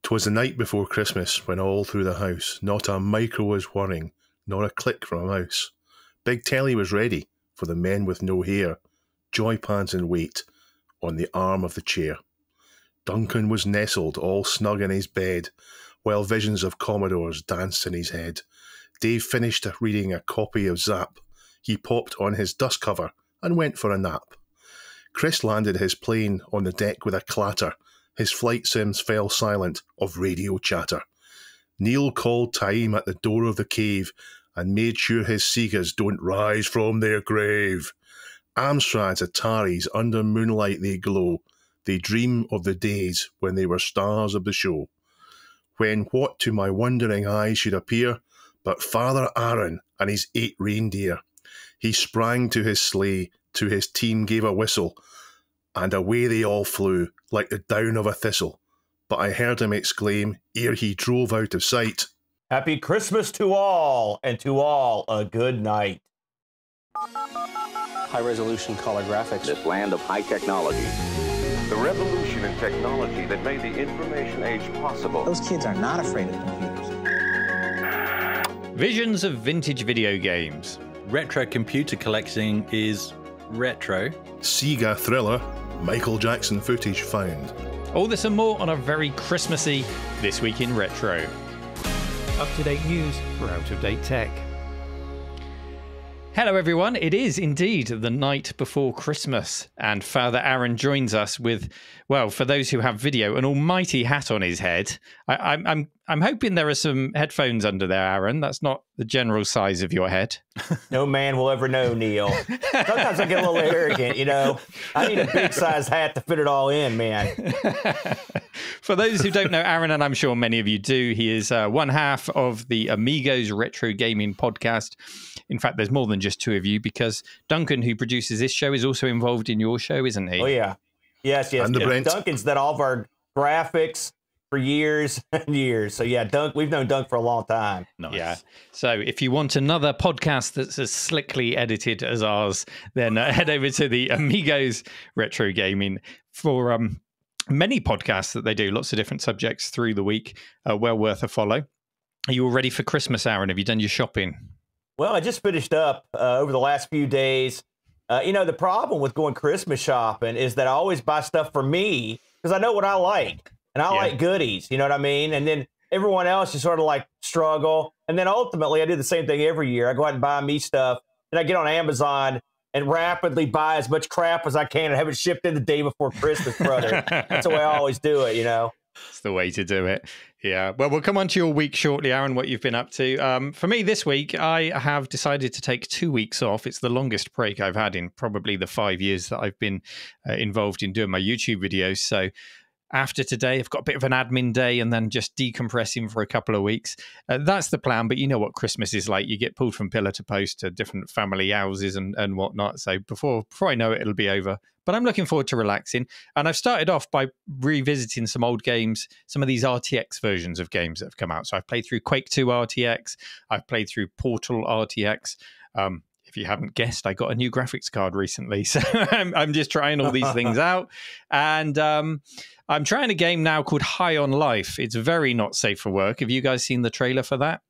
'Twas the night before Christmas when all through the house not a micro was whirring, nor a click from a mouse. Big telly was ready for the men with no hair, joypads in wait on the arm of the chair. Duncan was nestled all snug in his bed, while visions of Commodores danced in his head. Dave finished reading a copy of Zap. He popped on his dust cover and went for a nap. Chris landed his plane on the deck with a clatter. His flight sims fell silent of radio chatter. Neil called time at the door of the cave and made sure his Segas don't rise from their grave. Amstrad's Ataris under moonlight they glow. They dream of the days when they were stars of the show. When what to my wondering eyes should appear but Father Aaron and his 8 reindeer. He sprang to his sleigh, to his team gave a whistle, and away they all flew like the down of a thistle. But I heard him exclaim, ere he drove out of sight, Happy Christmas to all, and to all a good night. High-resolution color graphics. This land of high technology. The revolution in technology that made the information age possible. Those kids are not afraid of computers. Visions of vintage video games. Retro computer collecting is retro. Sega thriller, Michael Jackson footage found. All this and more on a very Christmassy This Week in Retro. Up-to-date news for out-of-date tech. Hello everyone, it is indeed the night before Christmas, and Father Aaron joins us with, well, for those who have video, an almighty hat on his head. I'm hoping there are some headphones under there, Aaron. That's not the general size of your head. No man will ever know, Neil. Sometimes I get a little arrogant, you know. I need a big size hat to fit it all in, man. For those who don't know Aaron, and I'm sure many of you do, he is one half of the Amigos Retro Gaming Podcast. In fact, there's more than just two of you, because Duncan, who produces this show, is also involved in your show, isn't he? Oh, yeah. Yes. And Duncan's done all of our graphics for years and years. So, yeah, we've known Dunk for a long time. Nice. Yeah. So if you want another podcast that's as slickly edited as ours, then head over to the Amigos Retro Gaming for many podcasts that they do, lots of different subjects through the week. Well worth a follow. Are you all ready for Christmas, Aaron? Have you done your shopping? Well, I just finished up over the last few days. You know, the problem with going Christmas shopping is that I always buy stuff for me because I know what I like. And I like goodies, you know what I mean? And then everyone else just sort of like struggle. And then ultimately, I do the same thing every year. I go out and buy me stuff. Then I get on Amazon and rapidly buy as much crap as I can and have it shipped in the day before Christmas, brother. That's the way I always do it, you know? It's the way to do it. Yeah. Well, we'll come on to your week shortly, Aaron, what you've been up to. For me this week, I have decided to take 2 weeks off. It's the longest break I've had in probably the 5 years that I've been involved in doing my YouTube videos. So after today, I've got a bit of an admin day and then just decompressing for a couple of weeks. That's the plan. But you know what Christmas is like. You get pulled from pillar to post to different family houses and whatnot. So before I know it, it'll be over. But I'm looking forward to relaxing. And I've started off by revisiting some old games, some of these RTX versions of games that have come out. So I've played through Quake 2 RTX. I've played through Portal RTX. If you haven't guessed, I got a new graphics card recently. So I'm just trying all these things out. And I'm trying a game now called High on Life. It's very not safe for work. Have you guys seen the trailer for that?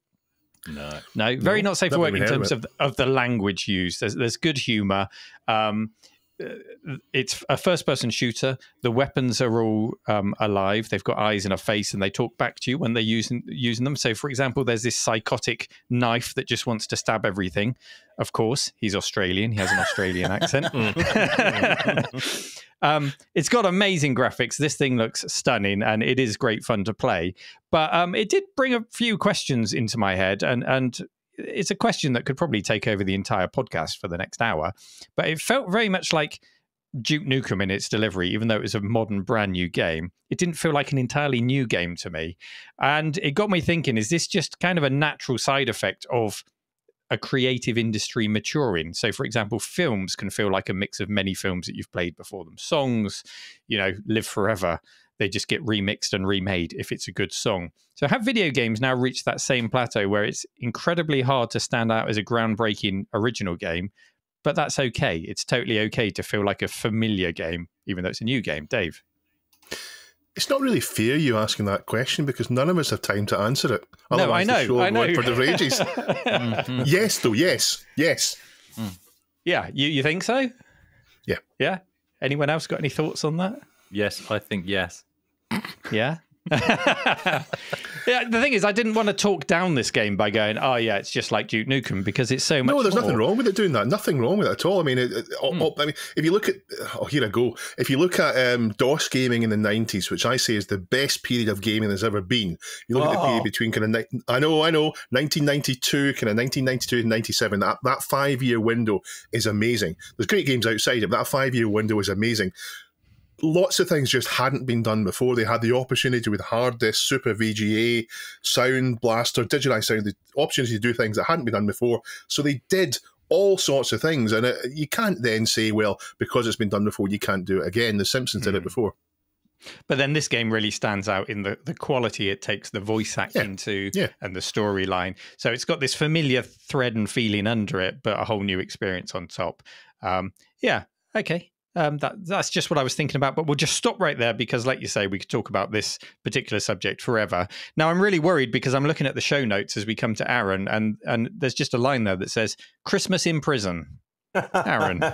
No, very not safe for work in terms of the language used. There's good humor. It's a first-person shooter. The weapons are all alive. They've got eyes and a face, and they talk back to you when they're using them. So, for example, there's this psychotic knife that just wants to stab everything. Of course, he's Australian. He has an Australian accent. It's got amazing graphics. This thing looks stunning, and it is great fun to play. But it did bring a few questions into my head, and it's a question that could probably take over the entire podcast for the next hour. But it felt very much like Duke Nukem in its delivery, even though it was a modern, brand new game. It didn't feel like an entirely new game to me. And it got me thinking, is this just kind of a natural side effect of a creative industry maturing? So, for example, films can feel like a mix of many films that you've played before them. Songs, live forever. They just get remixed and remade if it's a good song. So have video games now reached that same plateau where it's incredibly hard to stand out as a groundbreaking original game, but that's okay. It's totally okay to feel like a familiar game, even though it's a new game. Dave? It's not really fair you asking that question because none of us have time to answer it. No, I know. The show I know. For the ages. Yes, though. Yes. Yeah, you think so? Yeah. Yeah. Anyone else got any thoughts on that? Yes, I think yes. Yeah. Yeah, the thing is, I didn't want to talk down this game by going, oh, yeah, it's just like Duke Nukem because it's so much No, there's more. nothing wrong with it doing that. Nothing wrong with it at all. I mean, I mean, if you look at, here I go. If you look at DOS gaming in the 90s, which I say is the best period of gaming there's ever been, you look at the period between kind of, I know, 1992, kind of 1992 and 97, that 5-year window is amazing. There's great games outside it, but that 5-year window is amazing. Lots of things just hadn't been done before. They had the opportunity with hard disk, super VGA, sound blaster, digitized sound, the opportunity to do things that hadn't been done before. So they did all sorts of things. And you can't then say, well, because it's been done before, you can't do it again. The Simpsons did it before. But then this game really stands out in the quality it takes the voice acting to and the storyline. So it's got this familiar thread and feeling under it, but a whole new experience on top. Yeah, okay. That's just what I was thinking about, but we'll just stop right there because, like you say, we could talk about this particular subject forever. Now, I'm really worried because I'm looking at the show notes as we come to Aaron, and there's just a line there that says, Christmas in prison. Aaron.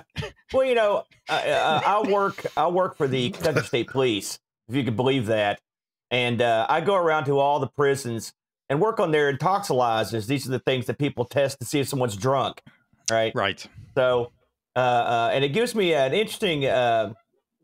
Well, you know, I work for the Kentucky State Police, if you could believe that. And I go around to all the prisons and work on their toxilizers. These are the things that people test to see if someone's drunk, right? Right. So... and it gives me an interesting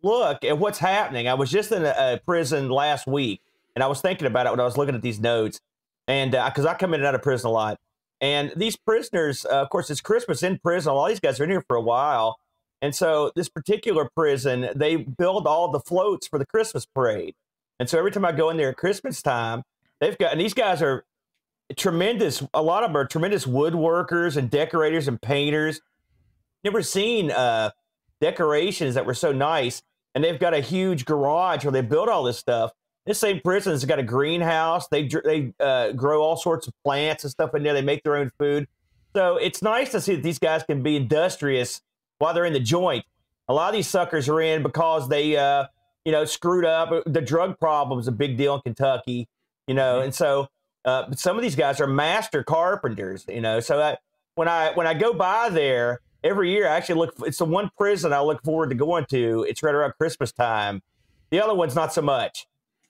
look at what's happening. I was just in a prison last week, and I was thinking about it when I was looking at these notes, and because I come in and out of prison a lot. And these prisoners, of course, it's Christmas in prison. All these guys are in here for a while. And so this particular prison, they build all the floats for the Christmas parade. And so every time I go in there at Christmas time, they've got, and these guys are tremendous. A lot of them are tremendous woodworkers and decorators and painters. Never seen decorations that were so nice, and they've got a huge garage where they build all this stuff. This same prison has got a greenhouse. They grow all sorts of plants and stuff in there. They make their own food. So it's nice to see that these guys can be industrious while they're in the joint. A lot of these suckers are in because they, screwed up. The drug problem is a big deal in Kentucky, and so some of these guys are master carpenters, So when I go by there, every year, I actually it's the one prison I look forward to going to. It's right around Christmas time. The other one's not so much,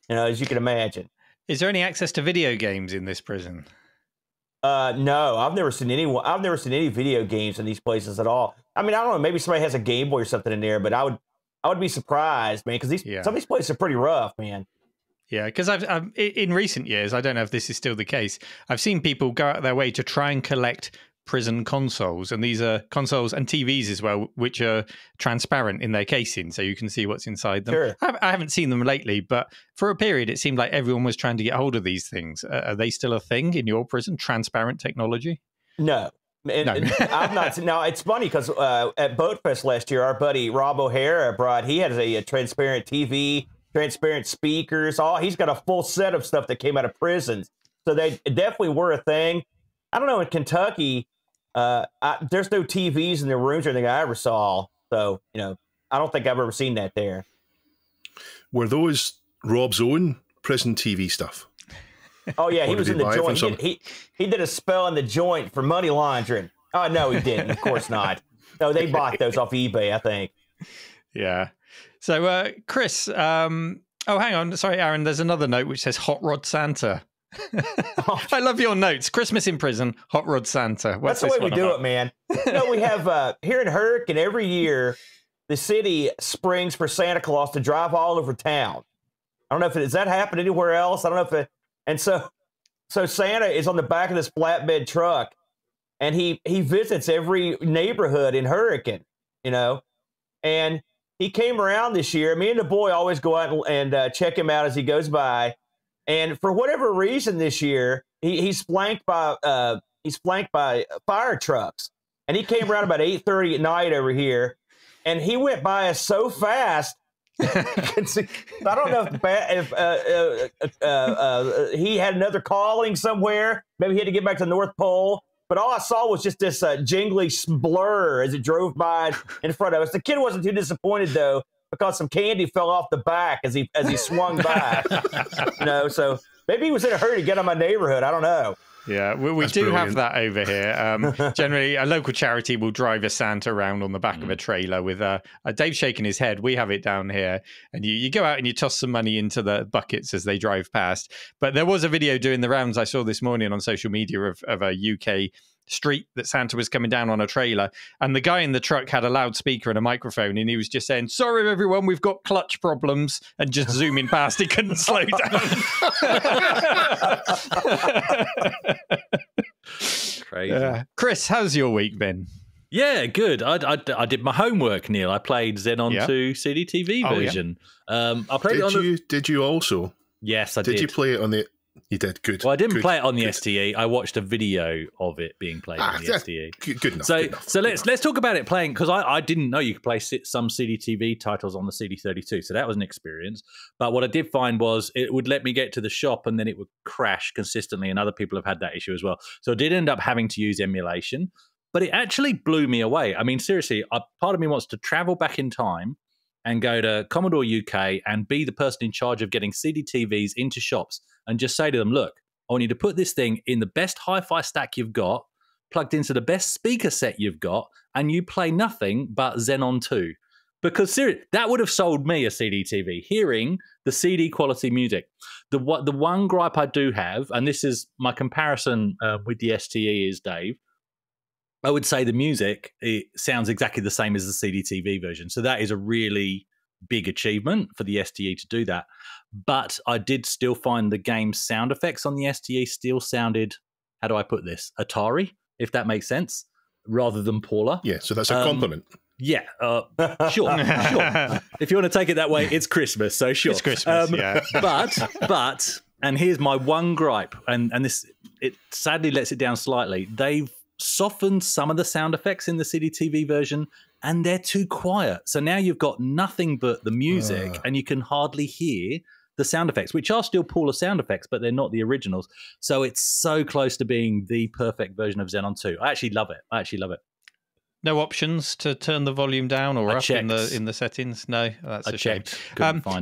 as you can imagine. Is there any access to video games in this prison? No, I've never seen any video games in these places at all. I mean, I don't know. Maybe somebody has a Game Boy or something in there, but I would be surprised, man, because some of these places are pretty rough, man. Yeah, because I've in recent years, I don't know if this is still the case, I've seen people go out their way to try and collect prison consoles, and these are consoles and TVs as well, which are transparent in their casing, so you can see what's inside them. Sure. I haven't seen them lately, but for a period, it seemed like everyone was trying to get hold of these things. Are they still a thing in your prison? Transparent technology? No. No. I've not. Now it's funny because at Boat Fest last year, our buddy Rob O'Hara he had a transparent TV, transparent speakers. He's got a full set of stuff that came out of prisons, so they definitely were a thing. I don't know in Kentucky. There's no TVs in the rooms or anything I ever saw. So, I don't think I've ever seen that there. Were those Rob's own prison TV stuff? Oh, yeah, he was in the joint. He did a spell in the joint for money laundering. Oh, no, he didn't. Of course not. No, they bought those off eBay, I think. Yeah. So, Chris, hang on. Sorry, Aaron, there's another note which says Hot Rod Santa. I love your notes. Christmas in prison, Hot Rod Santa. That's the way we do it, man. We have here in Hurricane every year, the city springs for Santa Claus to drive all over town. I don't know if does that happen anywhere else. I don't know if and so Santa is on the back of this flatbed truck, and he visits every neighborhood in Hurricane, and he came around this year. Me and the boy always go out and check him out as he goes by. And for whatever reason this year, he's flanked by fire trucks, and he came around about 8:30 at night over here, and he went by us so fast. I don't know if he had another calling somewhere. Maybe he had to get back to the North Pole. But all I saw was just this jingly blur as it drove by in front of us. The kid wasn't too disappointed though, because some candy fell off the back as he swung back. So maybe he was in a hurry to get out of my neighborhood. I don't know. Yeah, we do have that over here. Generally, a local charity will drive a Santa around on the back of a trailer with Dave shaking his head. We have it down here. And you go out and you toss some money into the buckets as they drive past. But there was a video doing the rounds I saw this morning on social media of a UK street that Santa was coming down on a trailer, and the guy in the truck had a loudspeaker and a microphone, and he was just saying, "Sorry everyone, we've got clutch problems," and just zooming past. He couldn't slow down. Crazy. Chris, how's your week been? Yeah, good. I did my homework, Neil. I played Xenon 2 CDTV version. I played it on Did you also? Yes, I did. Did you play it on the... You did, good. Well, I didn't play it on the STE. I watched a video of it being played on the STE. Good enough. So let's talk about it playing, because I didn't know you could play some CDTV titles on the CD32, so that was an experience. But what I did find was it would let me get to the shop and then it would crash consistently, and other people have had that issue as well. So I did end up having to use emulation, but it actually blew me away. I mean, seriously, part of me wants to travel back in time and go to Commodore UK and be the person in charge of getting CDTVs into shops and just say to them, look, I want you to put this thing in the best hi-fi stack you've got, plugged into the best speaker set you've got, and you play nothing but Xenon 2. Because seriously, that would have sold me a CDTV, hearing the CD quality music. The one gripe I do have, and this is my comparison with the STE is, Dave, I would say the music, it sounds exactly the same as the CDTV version. So that is a really big achievement for the STE to do that. But I did still find the game's sound effects on the STE still sounded, how do I put this, Atari, if that makes sense, rather than Paula. Yeah, so that's a compliment. Yeah, sure. If you want to take it that way, it's Christmas, so sure. It's Christmas, yeah. But, and here's my one gripe, and this, it sadly lets it down slightly. They've softened some of the sound effects in the CDTV version, and they're too quiet. So now you've got nothing but the music, and you can hardly hear the sound effects, which are still Paula sound effects, but they're not the originals. So it's so close to being the perfect version of Xenon 2. I actually love it. No options to turn the volume down or up in the settings? No, that's a shame.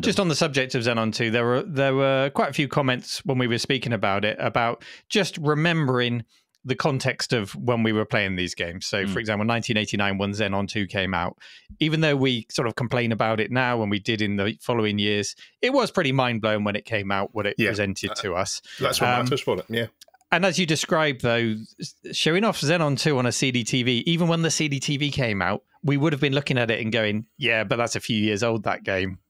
Just on the subject of Xenon 2, there were quite a few comments when we were speaking about it, about just remembering the context of when we were playing these games. So, for example, 1989, when Xenon 2 came out, even though we sort of complain about it now and we did in the following years, it was pretty mind-blowing when it came out, what it presented to us. That's what matters for it, yeah. And as you described, though, showing off Xenon 2 on a CDTV, even when the CDTV came out, we would have been looking at it and going, yeah, but that's a few years old, that game.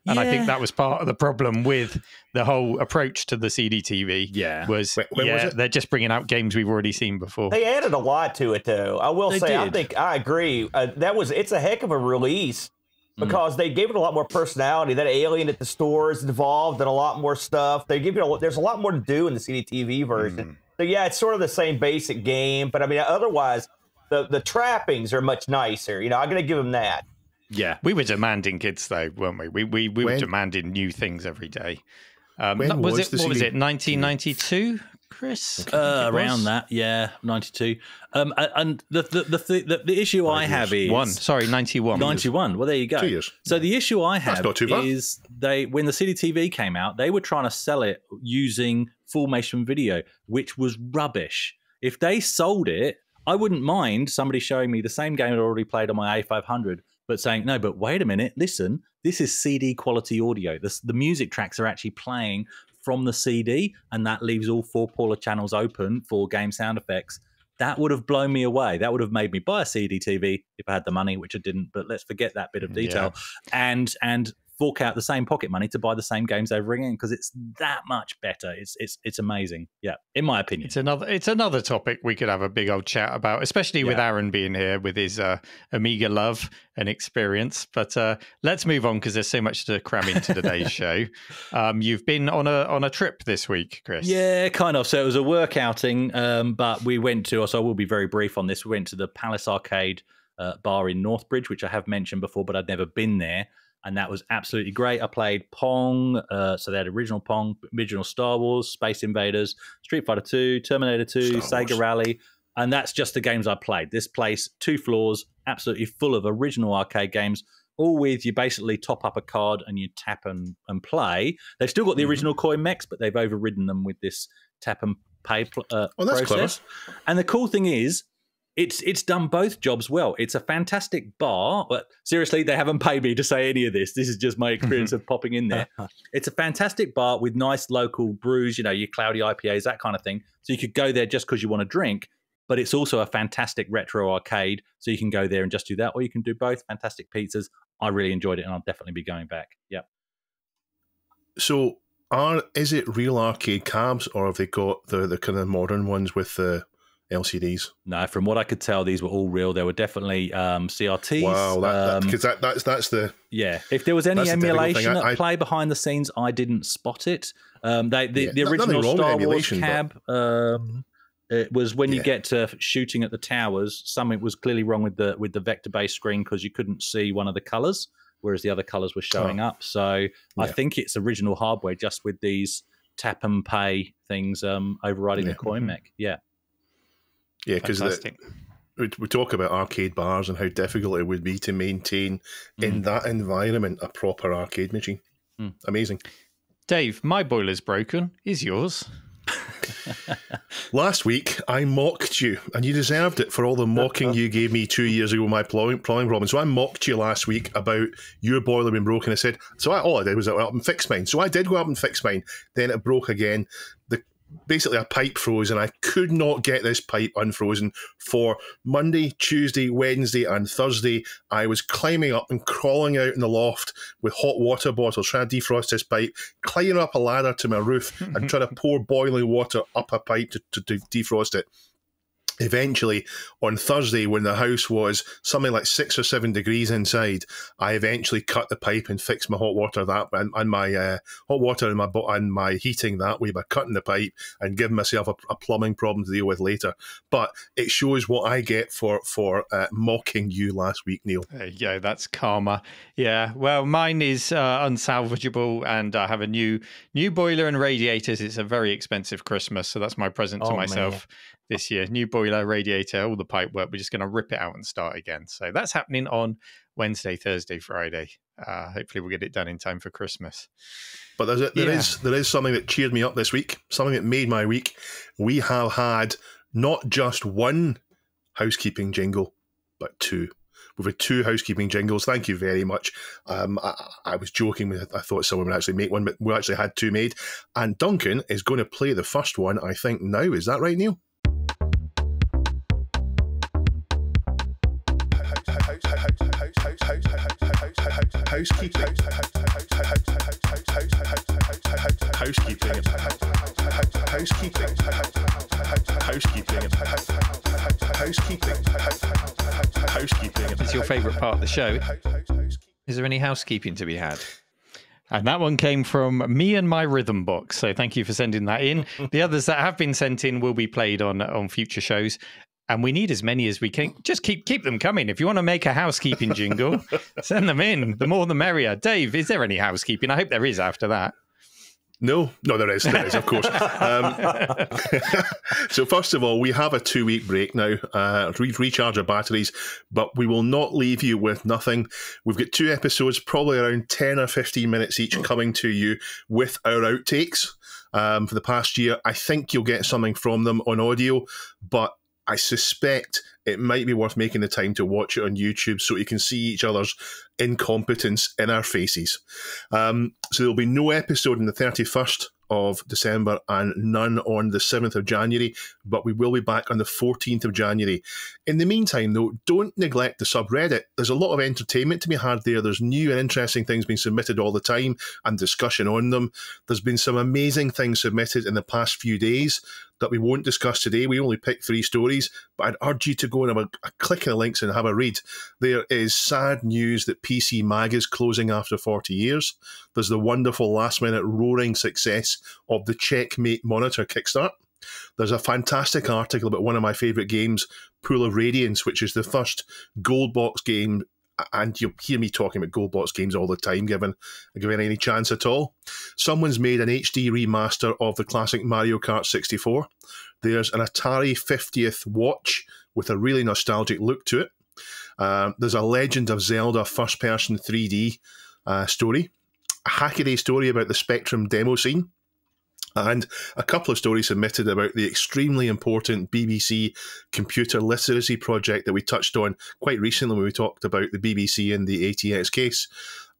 And I think that was part of the problem with the whole approach to the CDTV. Yeah, was they're just bringing out games we've already seen before. They added a lot to it, though. I will say, I think I agree. It's a heck of a release because they gave it a lot more personality. That alien at the store is involved in a lot more stuff. They give you there's a lot more to do in the CDTV version. So yeah, it's sort of the same basic game, but I mean, otherwise, the trappings are much nicer. I'm going to give them that. Yeah, we were demanding kids, though, weren't we? We were demanding new things every day. What was it? 1992, Chris? Around that, yeah, 92. And the issue I have is 91. 91. Well, there you go. 2 years. So the issue I have is when the CDTV came out, they were trying to sell it using full motion video, which was rubbish. If they sold it, I wouldn't mind somebody showing me the same game I'd already played on my A500. But saying, no, but wait a minute, listen, this is CD quality audio. The music tracks are actually playing from the CD, and that leaves all 4 Paula channels open for game sound effects. That would have blown me away. That would have made me buy a CDTV if I had the money, which I didn't, but let's forget that bit of detail. Yeah. And fork out the same pocket money to buy the same games over again, because it's that much better. It's amazing. Yeah, in my opinion. It's another topic we could have a big old chat about, especially with Aaron being here with his Amiga love and experience. But let's move on, because there's so much to cram into today's show. You've been on a trip this week, Chris. Yeah, kind of. So it was a work outing, but we went to, so I will be very brief on this, we went to the Palace Arcade bar in Northbridge, which I have mentioned before, but I'd never been there. And that was absolutely great. I played Pong, so they had original Pong, original Star Wars, Space Invaders, Street Fighter 2, Terminator 2, Sega Rally, and that's just the games I played. This place, 2 floors, absolutely full of original arcade games, all with you basically top up a card and you tap and play. They've still got the original coin mechs, but they've overridden them with this tap and pay process. Clever. And the cool thing is, it's done both jobs well. It's a fantastic bar, but seriously, they haven't paid me to say any of this. This is just my experience of popping in there. It's a fantastic bar with nice local brews, your cloudy IPAs, that kind of thing. So you could go there just because you want to drink, but it's also a fantastic retro arcade. So you can go there and just do that, or you can do both. Fantastic pizzas. I really enjoyed it, and I'll definitely be going back. Yeah. So is it real arcade cabs, or have they got the kind of modern ones with the LCDs? No, from what I could tell, these were all real. There were definitely CRTs. Wow, because that's the If there was any emulation at play behind the scenes, I didn't spot it. The original Star Wars cab. It was when you get to shooting at the towers, something was clearly wrong with the vector-based screen because you couldn't see one of the colors, whereas the other colors were showing up. So I think it's original hardware, just with these tap and pay things overriding the coin mech. Yeah. Yeah, because we talk about arcade bars and how difficult it would be to maintain in that environment a proper arcade machine. Amazing. Dave, my boiler's broken. Is yours? Last week, I mocked you, and you deserved it for all the mocking you gave me 2 years ago with my plumbing problem. So I mocked you last week about your boiler being broken. I said, all I did was go up and fix mine. So I did go up and fix mine. Then it broke again. Basically, a pipe froze, and I could not get this pipe unfrozen for Monday, Tuesday, Wednesday, and Thursday. I was climbing up and crawling out in the loft with hot water bottles, trying to defrost this pipe, climbing up a ladder to my roof and trying to pour boiling water up a pipe to defrost it. Eventually, on Thursday, when the house was something like 6 or 7 degrees inside, I eventually cut the pipe and fixed my hot water and my hot water and my heating that way by cutting the pipe and giving myself a plumbing problem to deal with later. But it shows what I get for mocking you last week, Neil. There you go. That's karma. Yeah. Well, mine is unsalvageable, and I have a new boiler and radiators. It's a very expensive Christmas, so that's my present to myself. This year, new boiler, radiator, all the pipe work. We're just going to rip it out and start again. So that's happening on Wednesday, Thursday, Friday. Hopefully we'll get it done in time for Christmas. But there is something that cheered me up this week, something that made my week. We have had not just one housekeeping jingle, but two. We've had 2 housekeeping jingles. Thank you very much. I was joking. I thought someone would actually make one, but we actually had 2 made. And Duncan is going to play the first one, I think, now. Is that right, Neil? Housekeeping. It's your favourite part of the show. Is there any housekeeping to be had? And that one came from me and my rhythm box. So thank you for sending that in. The others that have been sent in will be played on future shows. And we need as many as we can. Just keep them coming. If you want to make a housekeeping jingle, send them in. The more the merrier. Dave, is there any housekeeping? I hope there is after that. No, there is, of course. So first of all, we have a 2-week break now, recharge our batteries, but we will not leave you with nothing. We've got 2 episodes, probably around 10 or 15 minutes each, coming to you with our outtakes for the past year. I think you'll get something from them on audio, but I suspect it might be worth making the time to watch it on YouTube so you can see each other's incompetence in our faces. So there'll be no episode on the 31st of December and none on the 7th of January, but we will be back on the 14th of January. In the meantime, though, don't neglect the subreddit. There's a lot of entertainment to be had there. There's new and interesting things being submitted all the time and discussion on them. There's been some amazing things submitted in the past few days that we won't discuss today. We only picked 3 stories, but I'd urge you to go and have a click on the links and have a read. There is sad news that PC Mag is closing after 40 years. There's the wonderful last-minute roaring success of the Checkmate Monitor Kickstart. There's a fantastic article about one of my favourite games, Pool of Radiance, which is the first gold box game, and you'll hear me talking about gold box games all the time, given any chance at all. Someone's made an HD remaster of the classic Mario Kart 64. There's an Atari 50th watch with a really nostalgic look to it. There's a Legend of Zelda first-person 3D story, a hackaday story about the Spectrum demo scene, and a couple of stories submitted about the extremely important BBC computer literacy project that we touched on quite recently when we talked about the BBC and the ATX case.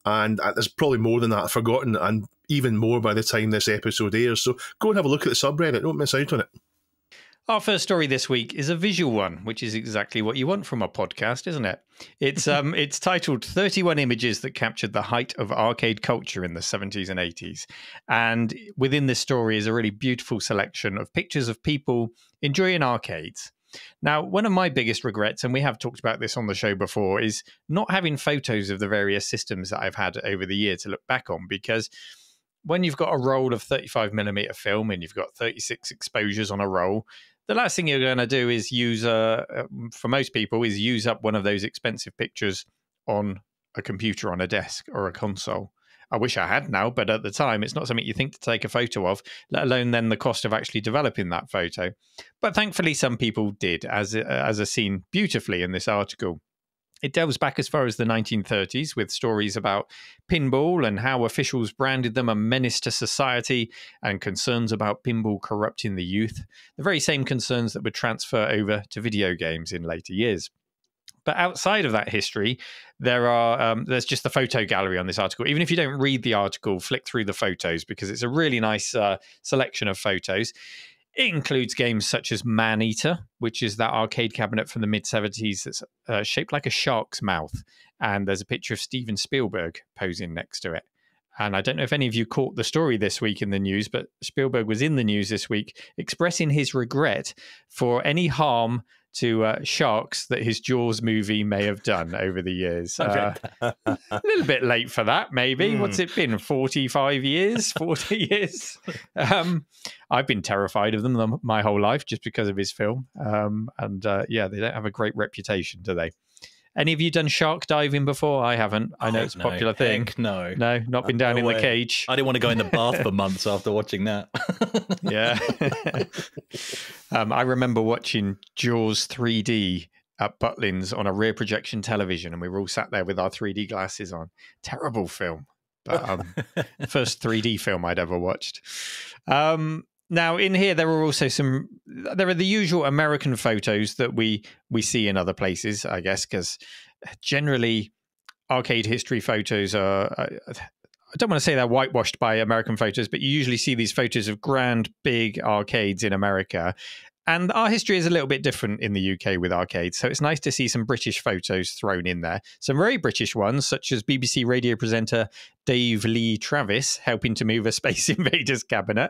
And there's probably more than that I've forgotten, and even more by the time this episode airs. So go and have a look at the subreddit. Don't miss out on it. Our first story this week is a visual one, which is exactly what you want from a podcast, isn't it? It's titled 31 Images That Captured the Height of Arcade Culture in the 70s and 80s. And within this story is a really beautiful selection of pictures of people enjoying arcades. Now, one of my biggest regrets, and we have talked about this on the show before, is not having photos of the various systems that I've had over the year to look back on, because when you've got a roll of 35mm film and you've got 36 exposures on a roll, the last thing you're going to do is use, for most people, is use up one of those expensive pictures on a computer on a desk or a console. I wish I had now, but at the time, it's not something you think to take a photo of, let alone then the cost of actually developing that photo. But thankfully, some people did, as is seen beautifully in this article. It delves back as far as the 1930s with stories about pinball and how officials branded them a menace to society and concerns about pinball corrupting the youth, the very same concerns that would transfer over to video games in later years. But outside of that history, there's just the photo gallery on this article. Even if you don't read the article, flick through the photos because it's a really nice selection of photos. It includes games such as Man-Eater, which is that arcade cabinet from the mid-70s that's shaped like a shark's mouth. And there's a picture of Steven Spielberg posing next to it. And I don't know if any of you caught the story this week in the news, but Spielberg was in the news this week expressing his regret for any harm to sharks that his Jaws movie may have done over the years. A little bit late for that, maybe. What's it been, 45 years, 40 years? I've been terrified of them my whole life just because of his film. Yeah, they don't have a great reputation, do they? Any of you done shark diving before? I haven't. I know it's a popular thing. No. No, not been down in the cage. I didn't want to go in the bath for months after watching that. Yeah. I remember watching Jaws 3D at Butlins on a rear projection television, and we were all sat there with our 3D glasses on. Terrible film. But first 3D film I'd ever watched. Now, in here, there are the usual American photos that we see in other places, I guess, because generally arcade history photos are, I don't want to say they're whitewashed by American photos, but you usually see these photos of grand, big arcades in America. And our history is a little bit different in the UK with arcades. So it's nice to see some British photos thrown in there. Some very British ones, such as BBC radio presenter Dave Lee Travis helping to move a Space Invaders cabinet.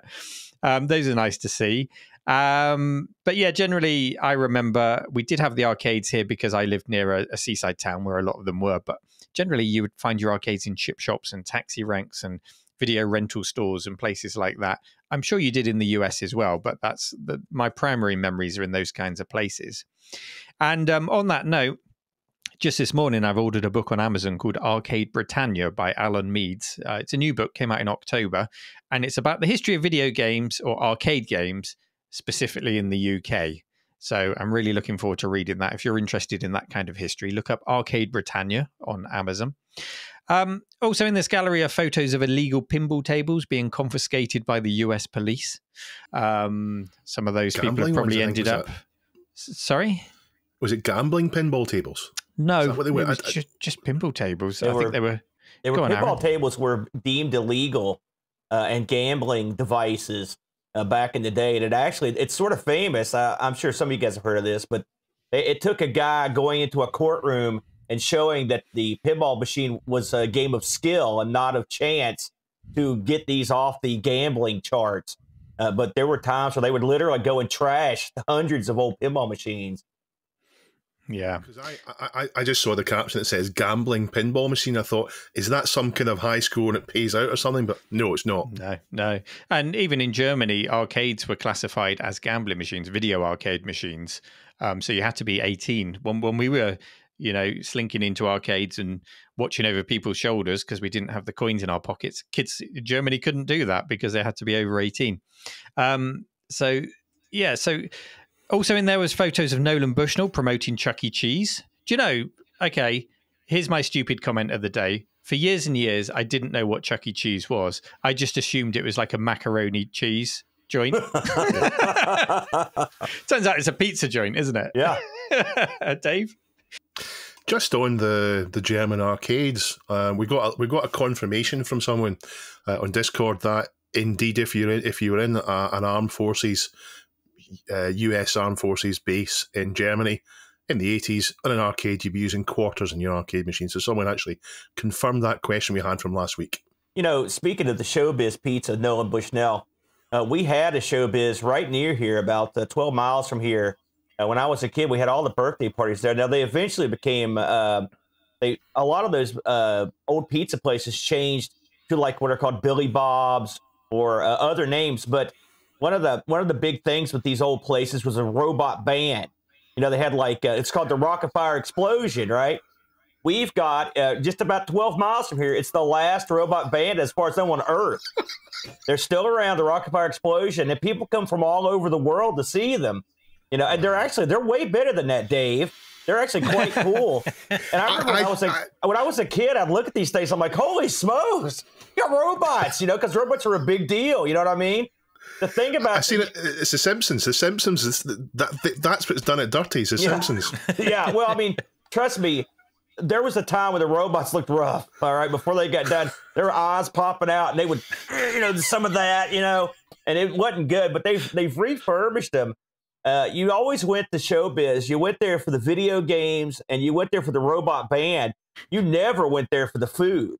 Those are nice to see. But yeah, generally, I remember we did have the arcades here because I lived near a seaside town where a lot of them were. But generally, you would find your arcades in chip shops and taxi ranks and video rental stores and places like that. I'm sure you did in the US as well, but my primary memories are in those kinds of places. And on that note, just this morning, I've ordered a book on Amazon called Arcade Britannia by Alan Meads. It's a new book, came out in October, and it's about the history of video games or arcade games, specifically in the UK. So I'm really looking forward to reading that. If you're interested in that kind of history, look up Arcade Britannia on Amazon. Also in this gallery are photos of illegal pinball tables being confiscated by the US police. Some of those people have probably ended up... Sorry? Was it gambling pinball tables? No, what they were? It was just pinball tables. I think they were pinball tables were deemed illegal and gambling devices back in the day. And it's sort of famous. I'm sure some of you guys have heard of this, but it took a guy going into a courtroom and showing that the pinball machine was a game of skill and not of chance to get these off the gambling charts. But there were times where they would literally go and trash hundreds of old pinball machines. Yeah, because I just saw the caption that says gambling pinball machine. I thought, is that some kind of high score and it pays out or something? But no, it's not. No. And even in Germany, arcades were classified as gambling machines, video arcade machines. So you had to be 18. When we were, slinking into arcades and watching over people's shoulders because we didn't have the coins in our pockets, kids in Germany couldn't do that because they had to be over 18. So also in there was photos of Nolan Bushnell promoting Chuck E. Cheese. Do you know, okay, here's my stupid comment of the day. For years and years, I didn't know what Chuck E. Cheese was. I just assumed it was like a macaroni cheese joint. Turns out it's a pizza joint, isn't it? Yeah. Dave? Just on the German arcades, we got a confirmation from someone on Discord that indeed, if you were in an armed forces, US Armed Forces base in Germany in the 80s, in an arcade, you'd be using quarters in your arcade machine. So someone actually confirmed that question we had from last week. You know, speaking of the Showbiz Pizza, Nolan Bushnell, we had a Showbiz right near here, about 12 miles from here. When I was a kid, we had all the birthday parties there. Now, they eventually became, a lot of those old pizza places changed to like what are called Billy Bob's or other names. But one of the big things with these old places was a robot band. You know, they had like, it's called the Rockafire Explosion, right? We've got just about 12 miles from here. It's the last robot band as far as known on Earth. They're still around, the Rockafire Explosion, and people come from all over the world to see them. You know, and they're way better than that, Dave. They're actually quite cool. And I remember when I was a kid, I'd look at these things. I'm like, holy smokes, you got robots, you know, because robots are a big deal. You know what I mean? The thing about it's The Simpsons. The Simpsons is that's what's done it dirty. It's The Simpsons. Yeah, well, I mean, trust me, there was a time when the robots looked rough. All right, before they got done, their eyes popping out, and they would, you know, some of that, you know, and it wasn't good. But they've refurbished them. You always went to Showbiz. You went there for the video games, and you went there for the robot band. You never went there for the food.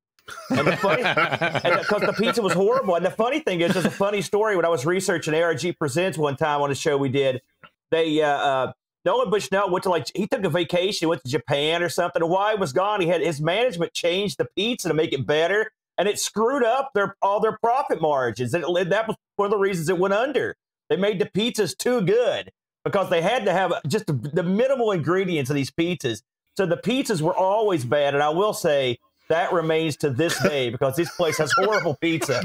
And the funny, because the pizza was horrible. And the funny thing is, there's a funny story. When I was researching ARG Presents one time on a show we did, they Nolan Bushnell went to he took a vacation, he went to Japan or something. And while he was gone, his management changed the pizza to make it better, and it screwed up all their profit margins. And that was one of the reasons it went under. They made the pizzas too good because they had to have just the minimal ingredients of these pizzas. So the pizzas were always bad. And I will say, that remains to this day because this place has horrible pizza.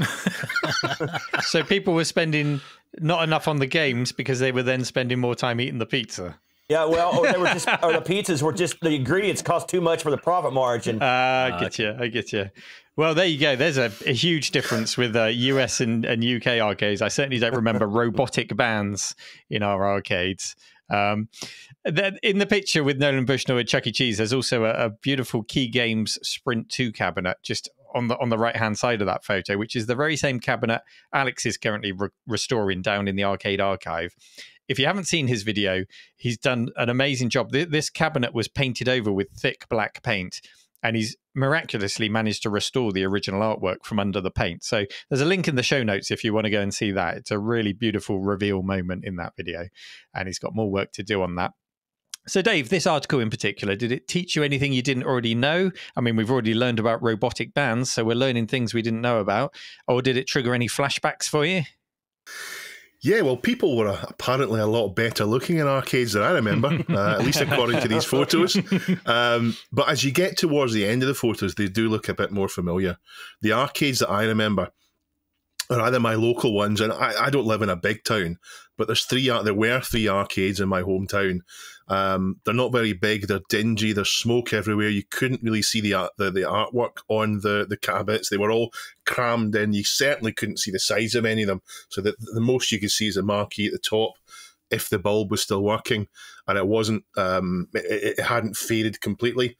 So people were spending not enough on the games because they were then spending more time eating the pizza. Yeah, well, or the pizzas were just, the ingredients cost too much for the profit margin. I get you. Well, there you go. There's a huge difference with US and UK arcades. I certainly don't remember robotic bands in our arcades. In the picture with Nolan Bushnell at Chuck E. Cheese, there's also a beautiful Key Games Sprint 2 cabinet just on the right-hand side of that photo, which is the very same cabinet Alex is currently restoring down in the arcade archive. If you haven't seen his video, he's done an amazing job. This cabinet was painted over with thick black paint, and he's miraculously managed to restore the original artwork from under the paint. So there's a link in the show notes if you want to go and see that. It's a really beautiful reveal moment in that video, and he's got more work to do on that. So Dave, this article in particular, did it teach you anything you didn't already know? I mean, we've already learned about robotic bands, so we're learning things we didn't know about. Or did it trigger any flashbacks for you? Yeah, well, people were apparently a lot better looking in arcades than I remember, at least according to these photos. But as you get towards the end of the photos, they do look a bit more familiar. The arcades that I remember are either my local ones, and I don't live in a big town, but there were three arcades in my hometown. They're not very big, they're dingy, there's smoke everywhere. You couldn't really see the artwork on the cabinets. They were all crammed in. You certainly couldn't see the size of any of them. So the most you could see is a marquee at the top, if the bulb was still working, and it wasn't, it hadn't faded completely.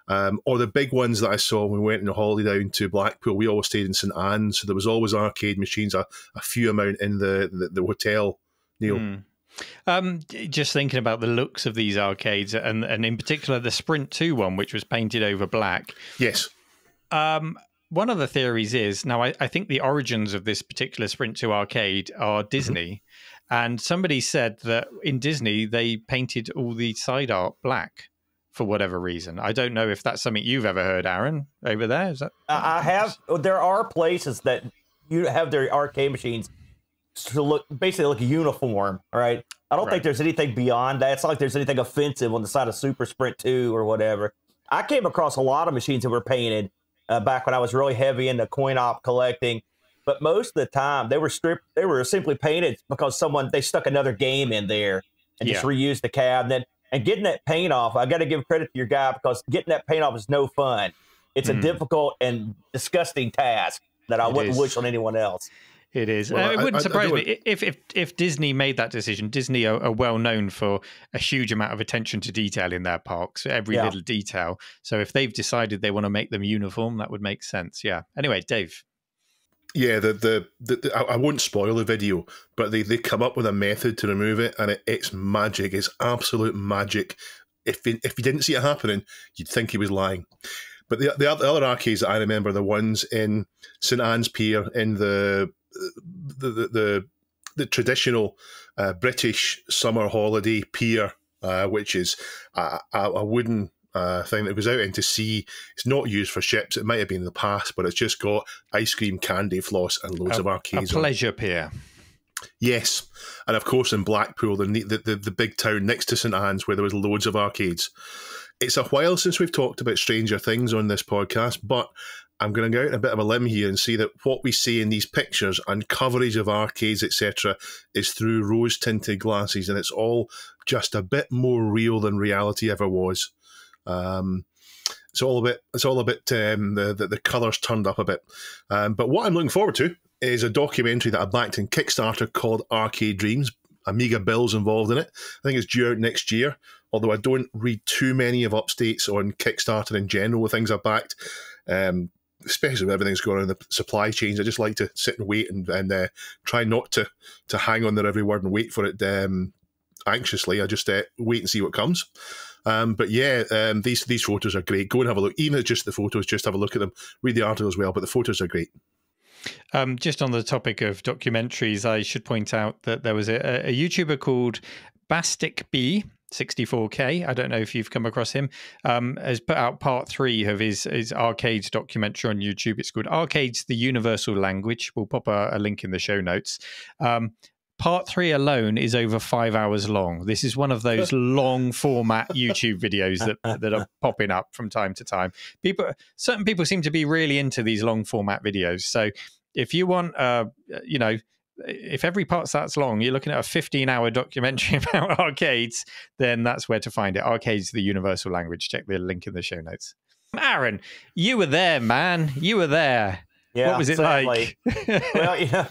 Or the big ones that I saw when we went on a holiday down to Blackpool, we always stayed in St Anne's, so there was always arcade machines, a few amount in the hotel, Neil. Just thinking about the looks of these arcades, and in particular the Sprint 2 one, which was painted over black. Yes. One of the theories is, now I think the origins of this particular Sprint 2 arcade are Disney, and somebody said that in Disney they painted all the side art black for whatever reason. I don't know if that's something you've ever heard, Aaron, over there. Is that? I have. There are places that you have their arcade machines to basically look uniform, right? I don't think there's anything beyond that. It's not like there's anything offensive on the side of Super Sprint 2 or whatever. I came across a lot of machines that were painted back when I was really heavy into coin-op collecting, but most of the time they were stripped. They were simply painted because they stuck another game in there and just reused the cabinet. And getting that paint off, I got to give credit to your guy, because getting that paint off is no fun. It's a difficult and disgusting task that I wouldn't wish on anyone else. It is. Well, it wouldn't surprise I me if Disney made that decision. Disney are well known for a huge amount of attention to detail in their parks, every little detail. So if they've decided they want to make them uniform, that would make sense. Yeah. Anyway, Dave. Yeah, I won't spoil the video, but they come up with a method to remove it, and it's magic. It's absolute magic. If you didn't see it happening, you'd think he was lying. But the other arcades that I remember, the ones in St Anne's Pier, in the traditional British summer holiday pier, which is a wooden thing that goes out into sea. It's not used for ships. It might have been in the past, but it's just got ice cream, candy, floss, and loads of arcades. A pleasure pier. Yes, and of course in Blackpool, the big town next to St Anne's, where there was loads of arcades. It's a while since we've talked about Stranger Things on this podcast, but I'm going to go out on a bit of a limb here and say that what we see in these pictures and coverage of arcades, etc., is through rose-tinted glasses, and it's all just a bit more real than reality ever was. It's all a bit. The colours turned up a bit. But what I'm looking forward to is a documentary that I backed in Kickstarter called Arcade Dreams. Amiga Bill's involved in it. I think it's due out next year, although I don't read too many of updates on Kickstarter in general with things I've backed, especially when everything's going on in the supply chains. I just like to sit and wait and try not to hang on their every word and wait for it anxiously. I just wait and see what comes. But yeah, these photos are great. Go and have a look. Even if it's just the photos, just have a look at them. Read the article as well, but the photos are great. Just on the topic of documentaries, I should point out that there was a YouTuber called Bastic B 64K. I don't know if you've come across him. Has put out part 3 of his arcades documentary on YouTube. It's called Arcades: The Universal Language. We'll pop a link in the show notes. Part 3 alone is over 5 hours long. This is one of those long format YouTube videos that are popping up from time to time. Certain people seem to be really into these long format videos. So if you want, if every part's that long, you're looking at a 15-hour documentary about arcades, then that's where to find it. Arcades: The Universal Language. Check the link in the show notes. Aaron, you were there, man. You were there. Yeah, what was it like? Well, yeah.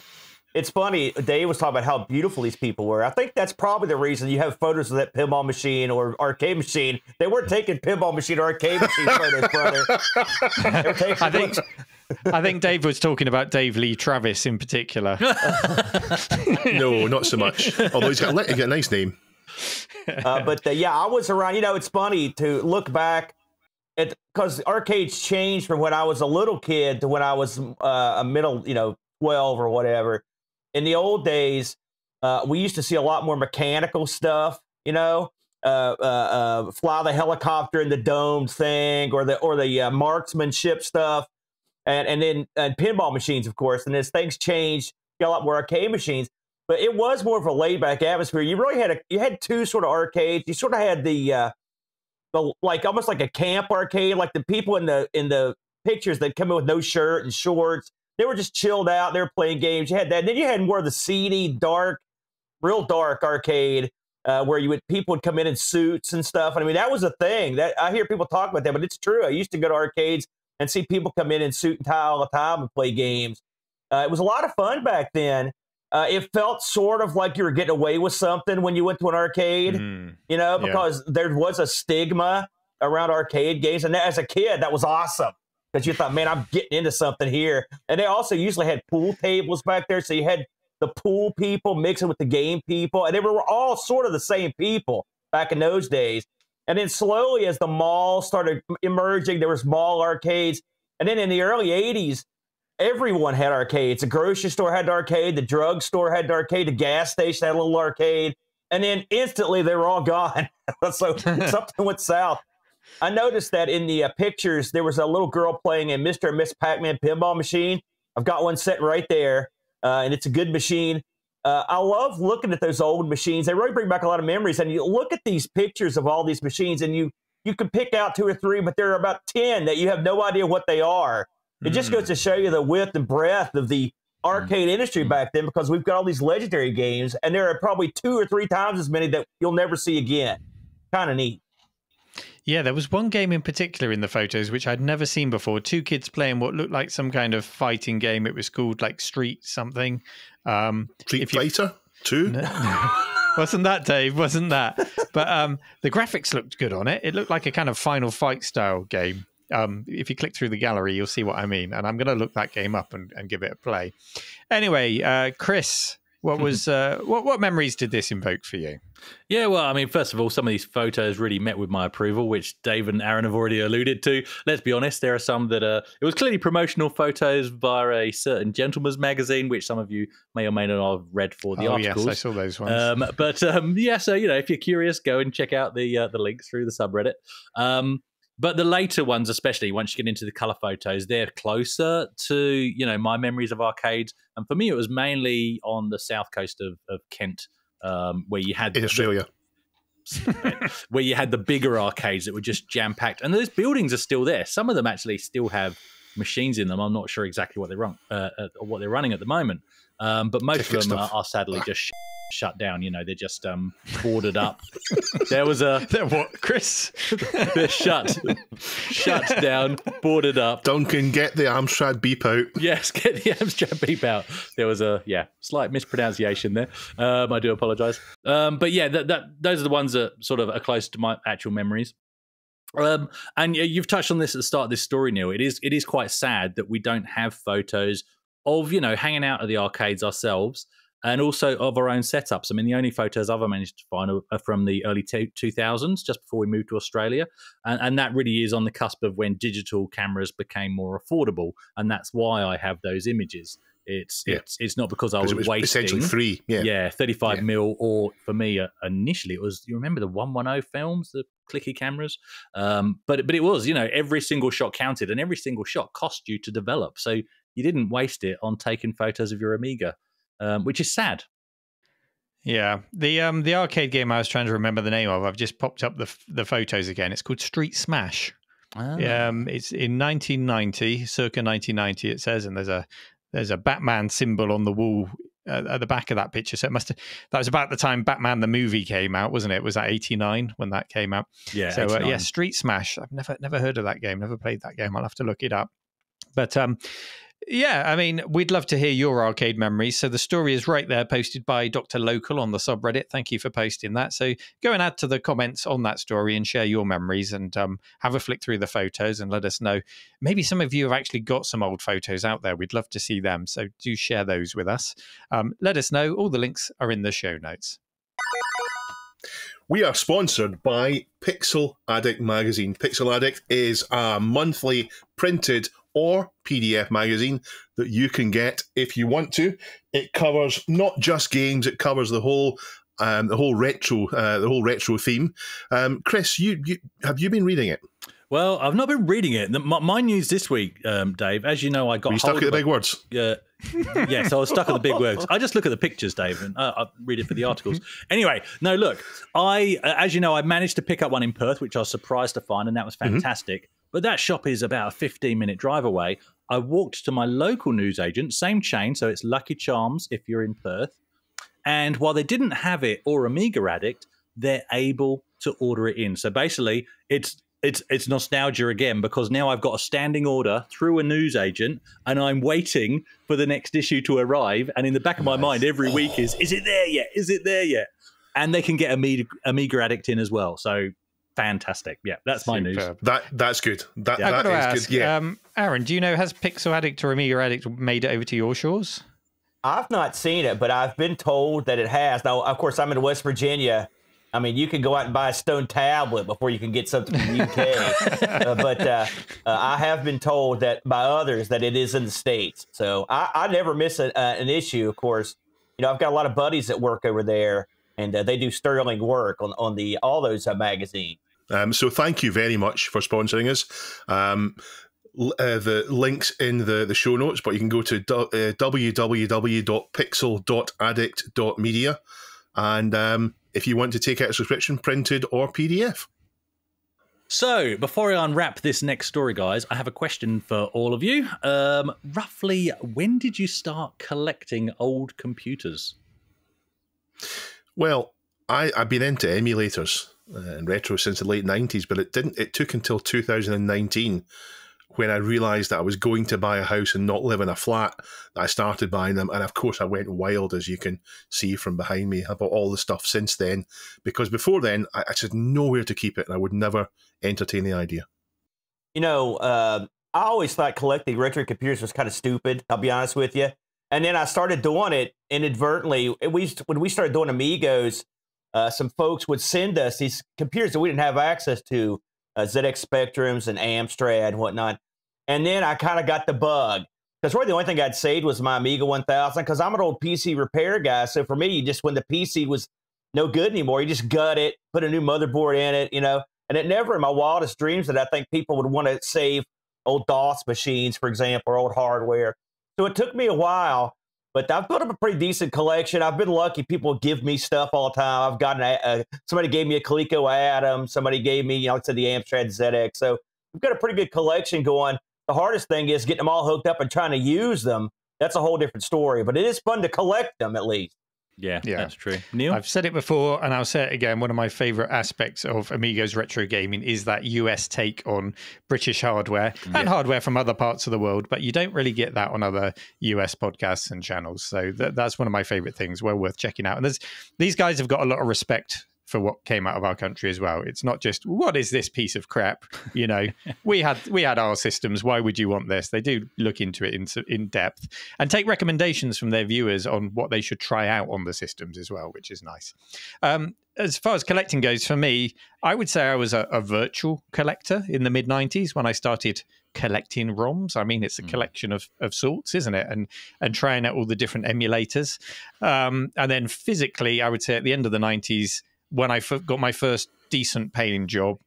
It's funny, Dave was talking about how beautiful these people were. I think that's probably the reason you have photos of that pinball machine or arcade machine. They weren't taking pinball machine or arcade machine photos, brother. I think Dave was talking about Dave Lee Travis in particular. No, not so much. Although he's got a nice name. Yeah, I was around. It's funny to look back at, because arcades changed from when I was a little kid to when I was a middle, 12 or whatever. In the old days, we used to see a lot more mechanical stuff, fly the helicopter in the domed thing, or the marksmanship stuff, and then pinball machines, of course. And as things changed, you got a lot more arcade machines. But it was more of a laid back atmosphere. You really had two sort of arcades. You sort of had the like almost like a camp arcade, like the people in the pictures that come in with no shirt and shorts. They were just chilled out. They were playing games. You had that. And then you had more of the seedy, dark, real dark arcade where people would come in suits and stuff. And I mean, that was a thing. That I hear people talk about that, but it's true. I used to go to arcades and see people come in suit and tie all the time and play games. It was a lot of fun back then. It felt sort of like you were getting away with something when you went to an arcade, because there was a stigma around arcade games. And as a kid, that was awesome. Because you thought, man, I'm getting into something here. And they also usually had pool tables back there. So you had the pool people mixing with the game people. And they were all sort of the same people back in those days. And then slowly as the mall started emerging, there was mall arcades. And then in the early 80s, everyone had arcades. The grocery store had an arcade. The drugstore had an arcade. The gas station had a little arcade. And then instantly they were all gone. So something went south. I noticed that in the pictures, there was a little girl playing a Mr. and Miss Pac-Man pinball machine. I've got one sitting right there, and it's a good machine. I love looking at those old machines. They really bring back a lot of memories. And you look at these pictures of all these machines, and you can pick out 2 or 3, but there are about 10 that you have no idea what they are. It just goes to show you the width and breadth of the arcade industry back then, because we've got all these legendary games, and there are probably 2 or 3 times as many that you'll never see again. kind of neat. Yeah, there was one game in particular in the photos which I'd never seen before. Two kids playing what looked like some kind of fighting game. It was called like Street something. Street Fighter 2? No. Wasn't that, Dave? Wasn't that? But the graphics looked good on it. It looked like a kind of Final Fight style game. If you click through the gallery, you'll see what I mean. And I'm going to look that game up and give it a play. Anyway, Chris, what was what memories did this invoke for you? Yeah, well, I mean, first of all, some of these photos really met with my approval, which Dave and Aaron have already alluded to. Let's be honest, there are some that it was clearly promotional photos via a certain gentleman's magazine, which some of you may or may not have read for the articles. Yes, I saw those ones. Yeah, so, you know, if you're curious, go and check out the links through the subreddit. But the later ones, especially once you get into the color photos, they're closer to, you know, my memories of arcades. And for me, it was mainly on the south coast of Kent, where you had in Australia, where you had the bigger arcades that were just jam packed. And those buildings are still there. Some of them actually still have machines in them. I'm not sure exactly what they're running at the moment. But most of them are sadly just shut down. You know, they're just boarded up. There was a what, Chris? They're shut down, boarded up. Duncan, get the Amstrad beep out. Yes, get the Amstrad beep out. There was a slight mispronunciation there. I do apologise. But yeah, those are the ones that sort of are close to my actual memories. And you've touched on this at the start of this story, Neil. It is quite sad that we don't have photos of, you know, hanging out at the arcades ourselves, and also of our own setups. I mean, the only photos I've managed to find are from the early 2000s, just before we moved to Australia. And that really is on the cusp of when digital cameras became more affordable. And that's why I have those images. It's not because I was wasting. Essentially free. Yeah. 35 mil, or for me, initially, it was, you remember the 110 films, the clicky cameras? But it was, you know, every single shot counted, and every single shot cost you to develop. So you didn't waste it on taking photos of your Amiga. Which is sad. Yeah, the arcade game I was trying to remember the name of, I've just popped up the photos again. It's called Street Smash. It's in 1990, circa 1990. It says, and there's a Batman symbol on the wall at the back of that picture. So that was about the time Batman the movie came out, wasn't it? Was that 89 when that came out? Yeah. So Street Smash. I've never heard of that game. Never played that game. I'll have to look it up. But yeah, I mean, we'd love to hear your arcade memories. So the story is right there, posted by Dr. Local on the subreddit. Thank you for posting that. So go and add to the comments on that story and share your memories, and have a flick through the photos and let us know. Maybe some of you have actually got some old photos out there. We'd love to see them. So do share those with us. Let us know. All the links are in the show notes. We are sponsored by Pixel Addict magazine. Pixel Addict is a monthly printed or PDF magazine that you can get if you want to. It covers not just games; it covers the whole retro theme. Chris, have you been reading it? Well, I've not been reading it. My news this week, Dave, as you know, I got. Were you stuck at the big words? Yes, I was stuck at the big words. I just look at the pictures, Dave, and I read it for the articles. Anyway, no, look, as you know, I managed to pick up one in Perth, which I was surprised to find, and that was fantastic. But that shop is about a 15-minute drive away. I walked to my local newsagent, same chain, so it's Lucky Charms if you're in Perth. And while they didn't have it or Amiga Addict, they're able to order it in. So basically, it's nostalgia again, because now I've got a standing order through a newsagent, and I'm waiting for the next issue to arrive. And in the back of my mind, every week is it there yet? Is it there yet? And they can get Amiga Addict in as well. So fantastic. Yeah, that's my news. That's good. I've got to ask, good. Yeah. Aaron, do you know, has Pixel Addict or Amiga Addict made it over to your shores? I've not seen it, but I've been told that it has. Now, of course, I'm in West Virginia. I mean, you can go out and buy a stone tablet before you can get something from the UK. But I have been told that by others that it is in the States. So I never miss an issue, of course. You know, I've got a lot of buddies that work over there, and they do sterling work on all those magazines. So thank you very much for sponsoring us. The links in the show notes, but you can go to www.pixel.addict.media, and if you want to take out a subscription, printed or PDF. So, before I unwrap this next story, guys, I have a question for all of you. Roughly, when did you start collecting old computers? Well, I've been into emulators and retro since the late 90s, but it took until 2019 when I realised that I was going to buy a house and not live in a flat that I started buying them. And of course I went wild, as you can see from behind me. I bought all the stuff since then, because before then I just had nowhere to keep it and I would never entertain the idea. You know, I always thought collecting retro computers was kind of stupid, I'll be honest with you. And then I started doing it inadvertently. When we started doing Amigos, some folks would send us these computers that we didn't have access to, ZX Spectrums and Amstrad and whatnot. And then I kind of got the bug, because really the only thing I'd saved was my Amiga 1000, because I'm an old PC repair guy. So for me, when the PC was no good anymore, you just gut it, put a new motherboard in it, you know. And it never in my wildest dreams that I think people would want to save old DOS machines, for example, or old hardware. So it took me a while, but I've built up a pretty decent collection. I've been lucky. People give me stuff all the time. I've gotten somebody gave me a Coleco Atom. Somebody gave me, like I said, the Amstrad ZX. So we've got a pretty good collection going. The hardest thing is getting them all hooked up and trying to use them. That's a whole different story, but it is fun to collect them at least. Yeah, that's true. Neil? I've said it before and I'll say it again. One of my favorite aspects of Amiga's retro gaming is that US take on British hardware and hardware from other parts of the world, but you don't really get that on other US podcasts and channels. So that's one of my favorite things. Well worth checking out. And these guys have got a lot of respect for what came out of our country as well. It's not just, what is this piece of crap? You know, we had our systems. Why would you want this? They do look into it in depth and take recommendations from their viewers on what they should try out on the systems as well, which is nice. As far as collecting goes, for me, I would say I was a virtual collector in the mid-90s when I started collecting ROMs. I mean, it's a collection of sorts, isn't it? And trying out all the different emulators. And then physically, I would say at the end of the 90s, when I got my first decent paying job,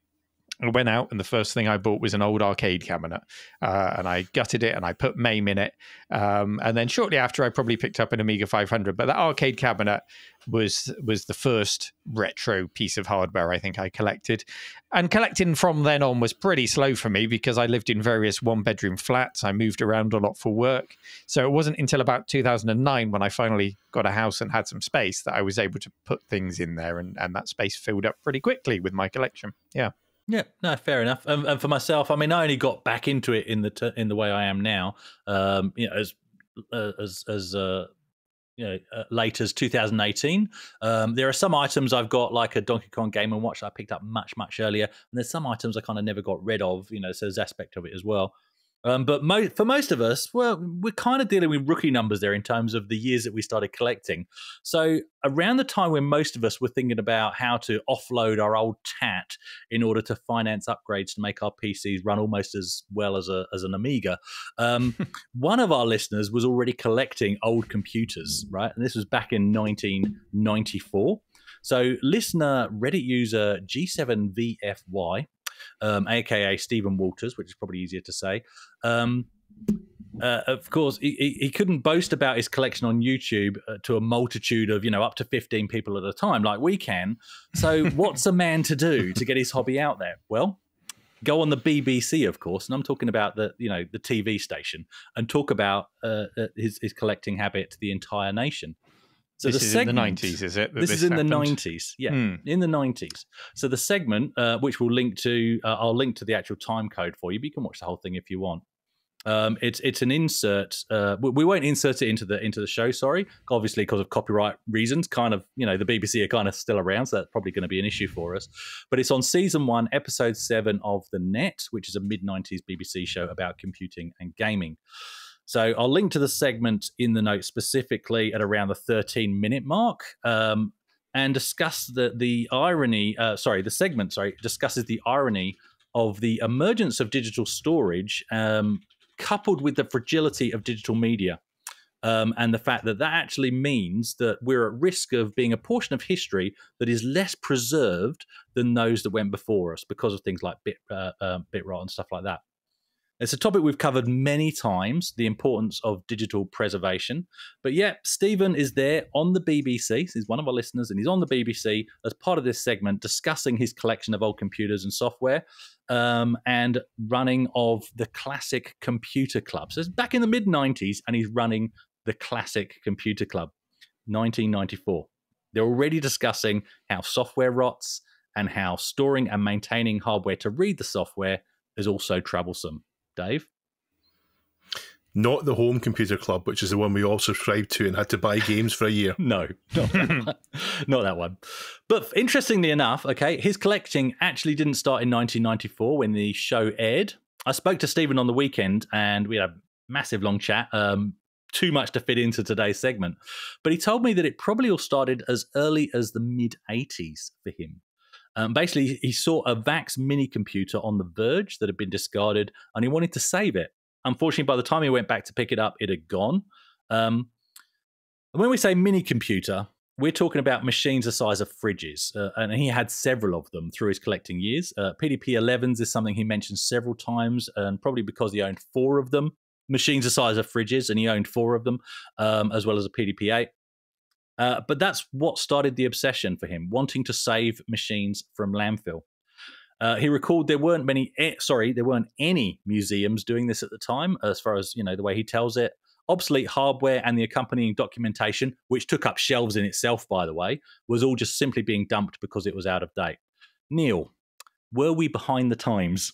I went out and the first thing I bought was an old arcade cabinet, and I gutted it and I put MAME in it. And then shortly after, I probably picked up an Amiga 500. But that arcade cabinet was the first retro piece of hardware I think I collected. And collecting from then on was pretty slow for me because I lived in various one-bedroom flats. I moved around a lot for work. So it wasn't until about 2009 when I finally got a house and had some space that I was able to put things in there. And that space filled up pretty quickly with my collection. Yeah. Yeah, no, fair enough. And for myself, I mean, I only got back into it in the way I am now. You know, as late as 2018. There are some items I've got, like a Donkey Kong Game & Watch that I picked up much earlier, and there's some items I kind of never got rid of. You know, so there's aspect of it as well. But for most of us, well, we're kind of dealing with rookie numbers there in terms of the years that we started collecting. So around the time when most of us were thinking about how to offload our old TAT in order to finance upgrades to make our PCs run almost as well as an Amiga, one of our listeners was already collecting old computers, right? And this was back in 1994. So listener Reddit user G7VFY, aka Stephen Walters, which is probably easier to say. Of course, he couldn't boast about his collection on YouTube to a multitude of, up to 15 people at a time like we can. So what's a man to do to get his hobby out there? Well, go on the BBC, of course, and I'm talking about the TV station, and talk about his collecting habit to the entire nation. So this is in the 90s, is it? This is in the 90s, yeah, in the 90s. So the segment, which we'll link to, I'll link to the actual time code for you, but you can watch the whole thing if you want. It's an insert. We won't insert it into the show, sorry, obviously because of copyright reasons. Kind of, the BBC are kind of still around, so that's probably going to be an issue for us. But it's on season 1, episode 7 of The Net, which is a mid-90s BBC show about computing and gaming. So I'll link to the segment in the notes specifically at around the 13-minute mark, and discuss the irony. The segment discusses the irony of the emergence of digital storage, coupled with the fragility of digital media, and the fact that actually means that we're at risk of being a portion of history that is less preserved than those that went before us because of things like bit rot and stuff like that. It's a topic we've covered many times, the importance of digital preservation. But yeah, Stephen is there on the BBC. He's one of our listeners, and he's on the BBC as part of this segment discussing his collection of old computers and software, and running of the Classic Computer Club. So it's back in the mid-90s, and he's running the Classic Computer Club, 1994. They're already discussing how software rots and how storing and maintaining hardware to read the software is also troublesome. Dave? Not the Home Computer Club, which is the one we all subscribed to and had to buy games for a year. No, not that one. Not that one. But interestingly enough, okay, his collecting actually didn't start in 1994 when the show aired. I spoke to Stephen on the weekend and we had a massive long chat, too much to fit into today's segment. But he told me that it probably all started as early as the mid-80s for him. Basically, he saw a VAX mini computer on the verge that had been discarded and he wanted to save it. Unfortunately, by the time he went back to pick it up, it had gone. And when we say mini computer, we're talking about machines the size of fridges. And he had several of them through his collecting years. PDP-11s is something he mentioned several times, and probably because he owned 4 of them. Machines the size of fridges, and he owned 4 of them, as well as a PDP-8. But that's what started the obsession for him, wanting to save machines from landfill. He recalled there weren't any museums doing this at the time, as far as, the way he tells it. Obsolete hardware and the accompanying documentation, which took up shelves in itself, by the way, was all just simply being dumped because it was out of date. Neil, were we behind the times?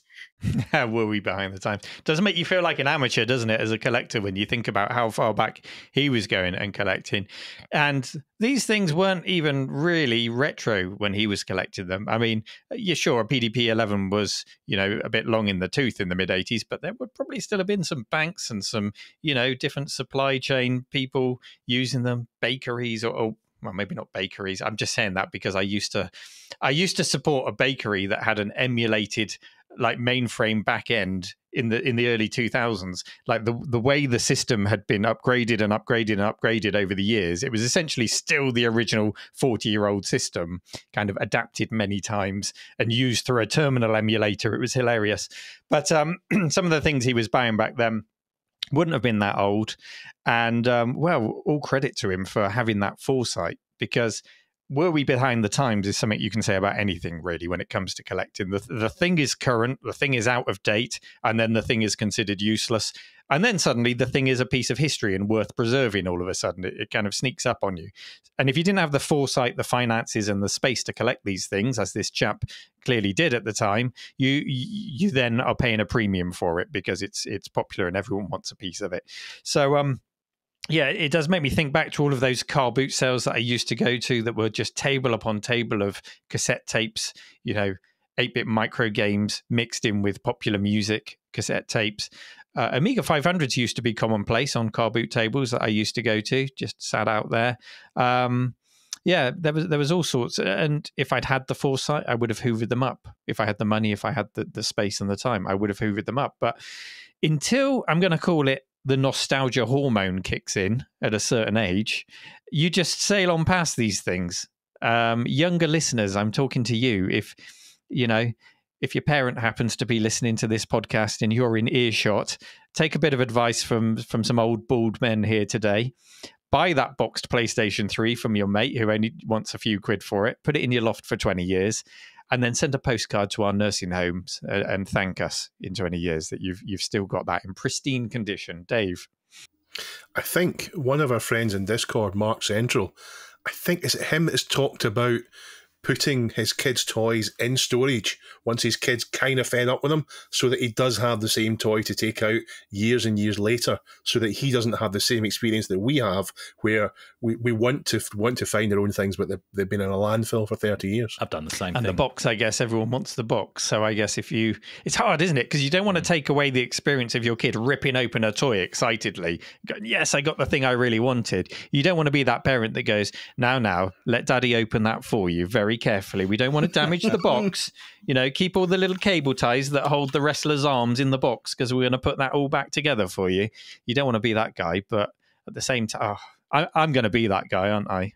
Were we behind the times? Doesn't make you feel like an amateur, doesn't it, as a collector, when you think about how far back he was going and collecting. And these things weren't even really retro when he was collecting them. I mean, yeah, sure, a PDP-11 was, a bit long in the tooth in the mid-80s, but there would probably still have been some banks and some, different supply chain people using them, bakeries or well, maybe not bakeries. I'm just saying that because I used to support a bakery that had an emulated like mainframe back end in the early 2000s. Like the way the system had been upgraded and upgraded and upgraded over the years, it was essentially still the original 40-year-old system, kind of adapted many times and used through a terminal emulator. It was hilarious. But some of the things he was buying back then wouldn't have been that old. And, all credit to him for having that foresight, because were we behind the times is something you can say about anything, really, when it comes to collecting. The thing is current, the thing is out of date, and then the thing is considered useless. And then suddenly the thing is a piece of history and worth preserving all of a sudden. It kind of sneaks up on you. And if you didn't have the foresight, the finances, and the space to collect these things, as this chap clearly did at the time, you then are paying a premium for it because it's popular and everyone wants a piece of it. So, yeah, it does make me think back to all of those car boot sales that I used to go to that were just table upon table of cassette tapes, 8-bit micro games mixed in with popular music, cassette tapes. Amiga 500s used to be commonplace on car boot tables that I used to go to, just sat out there. Yeah, there was all sorts. And if I'd had the foresight, I would have hoovered them up. If I had the money, if I had the space and the time, I would have hoovered them up. But until, I'm going to call it, the nostalgia hormone kicks in at a certain age, you just sail on past these things. Younger listeners, I'm talking to you. If your parent happens to be listening to this podcast and you're in earshot, take a bit of advice from some old bald men here today. Buy that boxed PlayStation 3 from your mate who only wants a few quid for it. Put it in your loft for 20 years. And then send a postcard to our nursing homes and thank us in 20 years that you've still got that in pristine condition. Dave? I think one of our friends in Discord, Mark Central, I think is it him that's talked about putting his kids' toys in storage once his kids kind of fed up with them, so that he does have the same toy to take out years and years later, so that he doesn't have the same experience that we have, where we want to find their own things, but they've been in a landfill for 30 years. I've done the same thing. And the box, I guess everyone wants the box. So I guess it's hard, isn't it? Because you don't want to take away the experience of your kid ripping open a toy excitedly. Yes, I got the thing I really wanted. You don't want to be that parent that goes, now, let daddy open that for you very carefully. We don't want to damage the box. Keep all the little cable ties that hold the wrestler's arms in the box, because we're going to put that all back together for you. You don't want to be that guy, but at the same time, I'm going to be that guy, aren't I?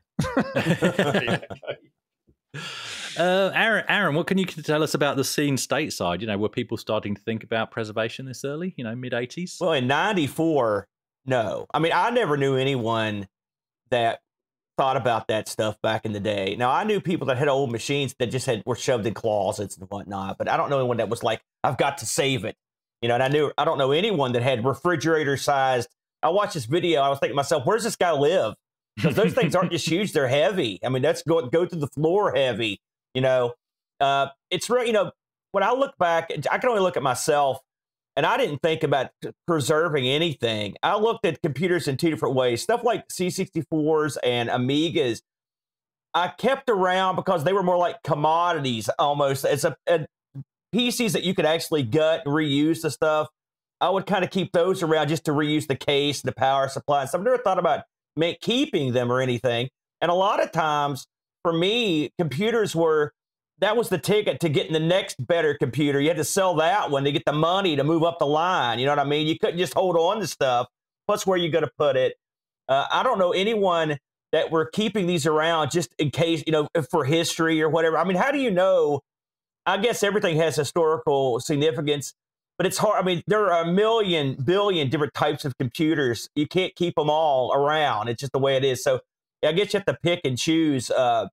Aaron, what can you tell us about the scene stateside? Were people starting to think about preservation this early, mid-80s? Well, in 94, no. I mean, I never knew anyone that thought about that stuff back in the day. Now, I knew people that had old machines that just were shoved in closets and whatnot, but I don't know anyone that was like, I've got to save it. And I don't know anyone that had refrigerator-sized. I watched this video. I was thinking to myself, where's this guy live? because those things aren't just huge; they're heavy. I mean, that's go to the floor heavy. You know, it's real. You know, when I look back, I can only look at myself, and I didn't think about preserving anything. I looked at computers in two different ways. Stuff like C64s and Amigas, I kept around because they were more like commodities almost. It's a PCs that you could actually gut and reuse the stuff. I would kind of keep those around just to reuse the case, the power supply. So I've never thought about keeping them or anything. And a lot of times, for me, computers that was the ticket to getting the next better computer. You had to sell that one to get the money to move up the line. You know what I mean? You couldn't just hold on to stuff. Plus, where you going to put it? I don't know anyone that were keeping these around just in case, you know, for history or whatever. I mean, how do you know? I guess everything has historical significance. But it's hard. I mean, there are a billion different types of computers. You can't keep them all around. It's just the way it is. So I guess you have to pick and choose. I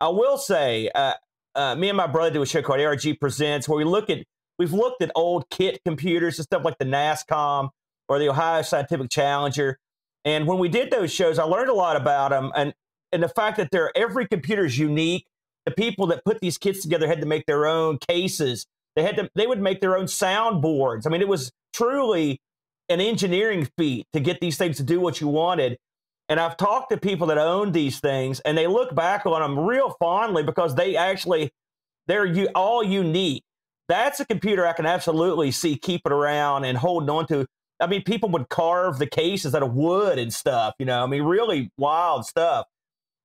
will say, me and my brother do a show called ARG Presents, where we've looked at old kit computers and stuff like the NASCOM or the Ohio Scientific Challenger. And when we did those shows, I learned a lot about them. And the fact that every computer is unique. The people that put these kits together had to make their own cases. They would make their own soundboards. I mean, it was truly an engineering feat to get these things to do what you wanted. And I've talked to people that own these things, and they look back on them real fondly because they're all unique. That's a computer I can absolutely see keeping around and holding on to. I mean, people would carve the cases out of wood and stuff, you know. I mean, really wild stuff.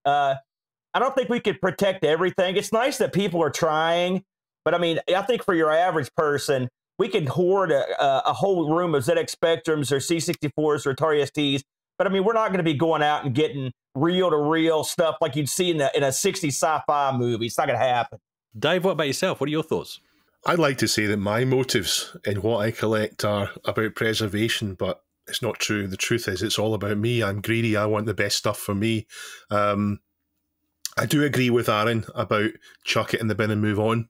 I don't think we could protect everything. It's nice that people are trying. But, I mean, I think for your average person, we could hoard a whole room of ZX Spectrums or C64s or Atari STs. But, I mean, we're not going to be going out and getting reel-to-reel stuff like you'd see in a 60s sci-fi movie. It's not going to happen. Dave, what about yourself? What are your thoughts? I'd like to say that my motives in what I collect are about preservation, but it's not true. The truth is it's all about me. I'm greedy. I want the best stuff for me. I do agree with Aaron about chuck it in the bin and move on.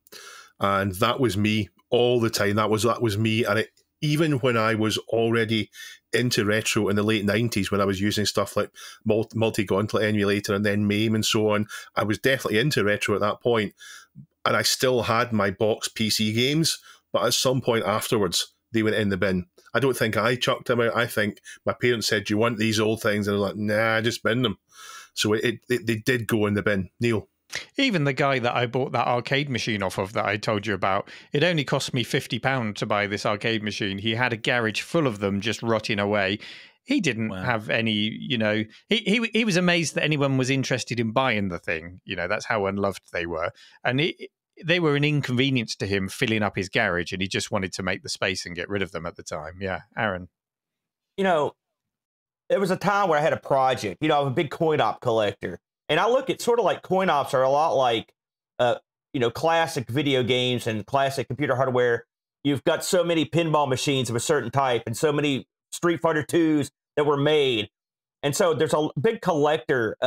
And that was me all the time. That was me. And even when I was already into retro in the late 90s, when I was using stuff like Multi-Gauntlet Emulator and then MAME and so on, I was definitely into retro at that point. And I still had my box PC games, but at some point afterwards, they went in the bin. I don't think I chucked them out. I think my parents said, "Do you want these old things?" And I was like, "Nah, just bin them." So they did go in the bin. Neil? Even the guy that I bought that arcade machine off of that I told you about, it only cost me £50 to buy this arcade machine. He had a garage full of them just rotting away. He didn't have any, you know, he was amazed that anyone was interested in buying the thing. You know, that's how unloved they were. And they were an inconvenience to him filling up his garage, and he just wanted to make the space and get rid of them at the time. Yeah. Aaron? You know, there was a time where I had a project. You know, I'm a big coin-op collector. And I look at sort of like coin-ops are a lot like, you know, classic video games and classic computer hardware. You've got so many pinball machines of a certain type and so many Street Fighter 2s that were made. And so there's a big collector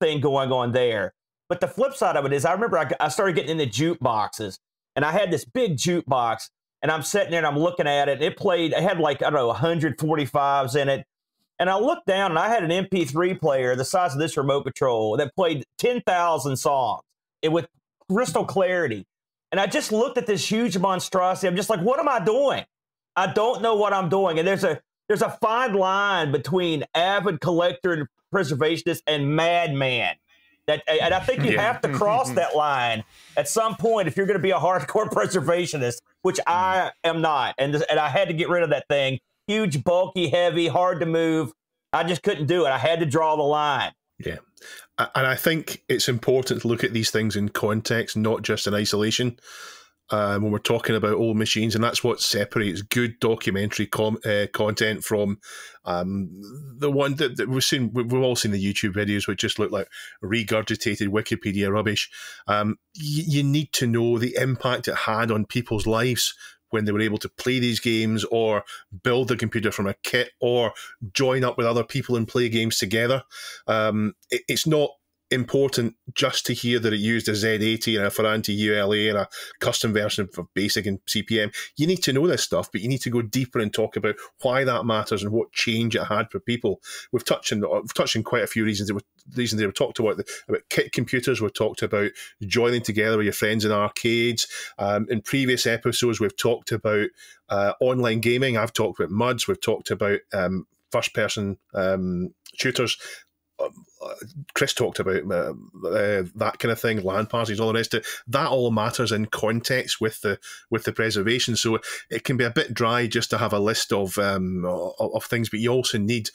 thing going on there. But the flip side of it is I remember I started getting into jukeboxes. And I had this big jukebox. And I'm sitting there and I'm looking at it. It had like, I don't know, 145s in it. And I looked down, and I had an MP3 player the size of this remote control that played 10,000 songs with crystal clarity. And I just looked at this huge monstrosity. I'm just like, what am I doing? I don't know what I'm doing. And there's a fine line between avid collector and preservationist and madman. And I think you have to cross that line at some point if you're going to be a hardcore preservationist, which I am not. And I had to get rid of that thing. Huge, bulky, heavy, hard to move. I just couldn't do it. I had to draw the line. Yeah. And I think it's important to look at these things in context, not just in isolation. When we're talking about old machines, and that's what separates good documentary content from the one that we've seen. We've all seen the YouTube videos which just look like regurgitated Wikipedia rubbish. You need to know the impact it had on people's lives when they were able to play these games or build the computer from a kit or join up with other people and play games together. It's not important just to hear that it used a Z80 and a Ferranti ULA and a custom version of BASIC and CPM. You need to know this stuff, but you need to go deeper and talk about why that matters and what change it had for people. We've touched on quite a few reasons. They were talked about kit computers. We've talked about joining together with your friends in arcades. In previous episodes, we've talked about online gaming. I've talked about MUDs. We've talked about first-person shooters. Chris talked about that kind of thing, LAN parties, all the rest of it. That all matters in context with the preservation. So it can be a bit dry just to have a list of things, but you also need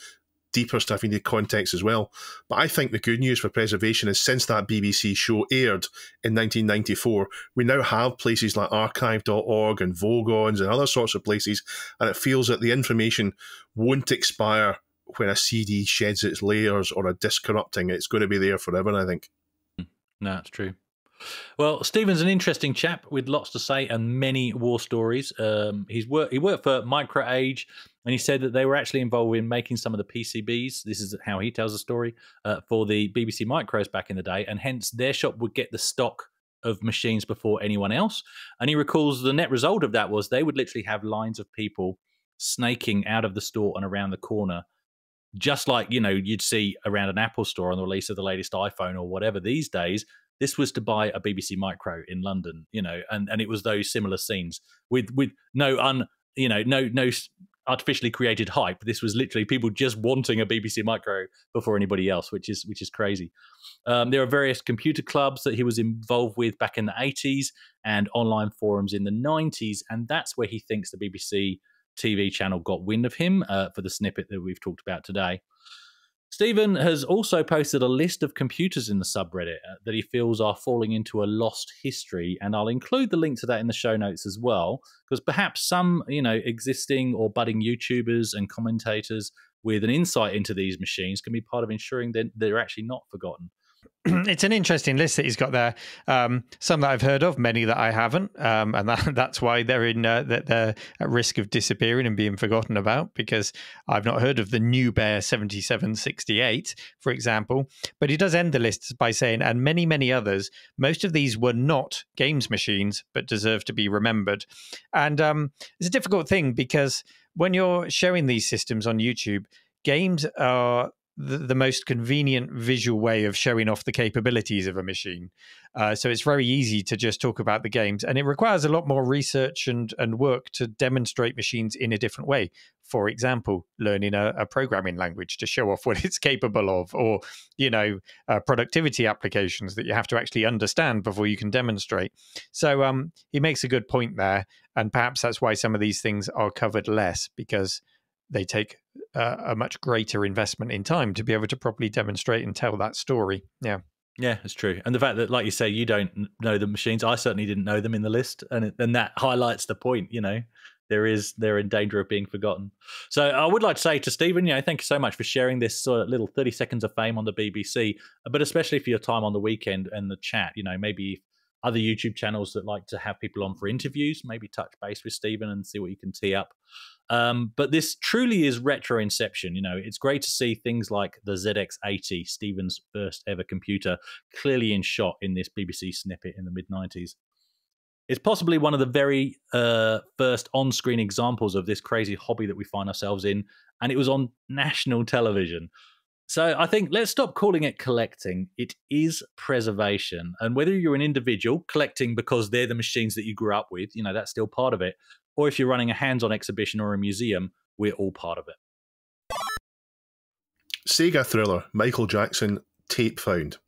deeper stuff. You need context as well. But I think the good news for preservation is since that BBC show aired in 1994, we now have places like archive.org and Vogons and other sorts of places, and it feels that the information won't expire when a CD sheds its layers or a disc corrupting. It's going to be there forever, I think. No, it's true. Well, Stephen's an interesting chap with lots to say and many war stories. He worked for Micro Age, and he said that they were actually involved in making some of the PCBs. This is how he tells the story, for the BBC Micros back in the day, and hence their shop would get the stock of machines before anyone else. And he recalls the net result of that was they would literally have lines of people snaking out of the store and around the corner, just like, you know, you'd see around an Apple store on the release of the latest iPhone or whatever these days. This was to buy a BBC Micro in London, you know, and it was those similar scenes with no artificially created hype. This was literally people just wanting a BBC Micro before anybody else, which is crazy. There are various computer clubs that he was involved with back in the 80s and online forums in the 90s, and that's where he thinks the BBC TV channel got wind of him for the snippet that we've talked about today. Stephen has also posted a list of computers in the subreddit that he feels are falling into a lost history, and I'll include the link to that in the show notes as well, because perhaps some, you know, existing or budding YouTubers and commentators with an insight into these machines can be part of ensuring that they're actually not forgotten. It's an interesting list that he's got there. Some that I've heard of, many that I haven't, and that's why they're they're at risk of disappearing and being forgotten about, because I've not heard of the New Bear 7768, for example. But he does end the list by saying, and many, many others. Most of these were not games machines, but deserve to be remembered. And it's a difficult thing because when you're showing these systems on YouTube, games are the most convenient visual way of showing off the capabilities of a machine. So it's very easy to just talk about the games, and it requires a lot more research and work to demonstrate machines in a different way. For example, learning a programming language to show off what it's capable of, or, you know, productivity applications that you have to actually understand before you can demonstrate. So he makes a good point there, and perhaps that's why some of these things are covered less, because they take a much greater investment in time to be able to properly demonstrate and tell that story. Yeah. Yeah, it's true. And the fact that, like you say, you don't know the machines, I certainly didn't know them in the list. And that highlights the point, you know, they're in danger of being forgotten. So I would like to say to Stephen, you know, thank you so much for sharing this little 30 seconds of fame on the BBC, but especially for your time on the weekend and the chat. You know, maybe other YouTube channels that like to have people on for interviews, maybe touch base with Stephen and see what you can tee up. But this truly is retro inception. You know, it's great to see things like the ZX80, Stephen's first ever computer, clearly in shot in this BBC snippet in the mid-90s. It's possibly one of the very first on-screen examples of this crazy hobby that we find ourselves in, and it was on national television. So I think let's stop calling it collecting. It is preservation. And whether you're an individual collecting because they're the machines that you grew up with, you know, that's still part of it. Or if you're running a hands-on exhibition or a museum, we're all part of it. Sega thriller, Michael Jackson, tape found.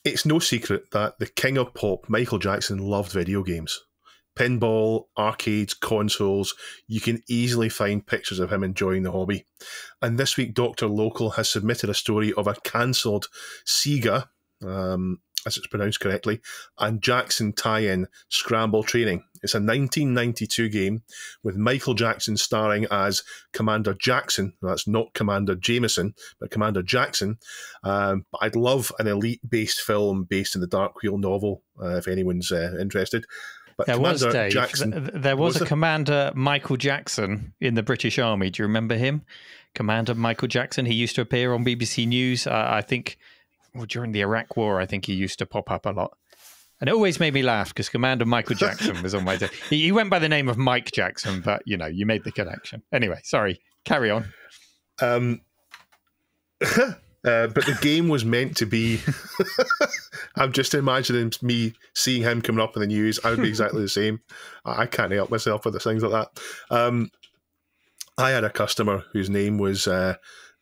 It's no secret that the king of pop, Michael Jackson, loved video games. Pinball, arcades, consoles, you can easily find pictures of him enjoying the hobby. And this week, Dr. Local has submitted a story of a cancelled Sega, as it's pronounced correctly, and Jackson tie-in, Scramble Training. It's a 1992 game with Michael Jackson starring as Commander Jackson. That's not Commander Jameson, but Commander Jackson. But I'd love an Elite-based film based in the Dark Wheel novel, if anyone's interested. But there Commander was, Dave. Jackson, there was a Commander Michael Jackson in the British Army. Do you remember him? Commander Michael Jackson. He used to appear on BBC News, I think during the Iraq War, I think he used to pop up a lot. And it always made me laugh because Commander Michael Jackson was on my day. He went by the name of Mike Jackson, but, you know, you made the connection. Anyway, sorry, carry on. But the game was meant to be... I'm just imagining me seeing him coming up in the news. I would be exactly the same. I can't help myself with the things like that. I had a customer whose name was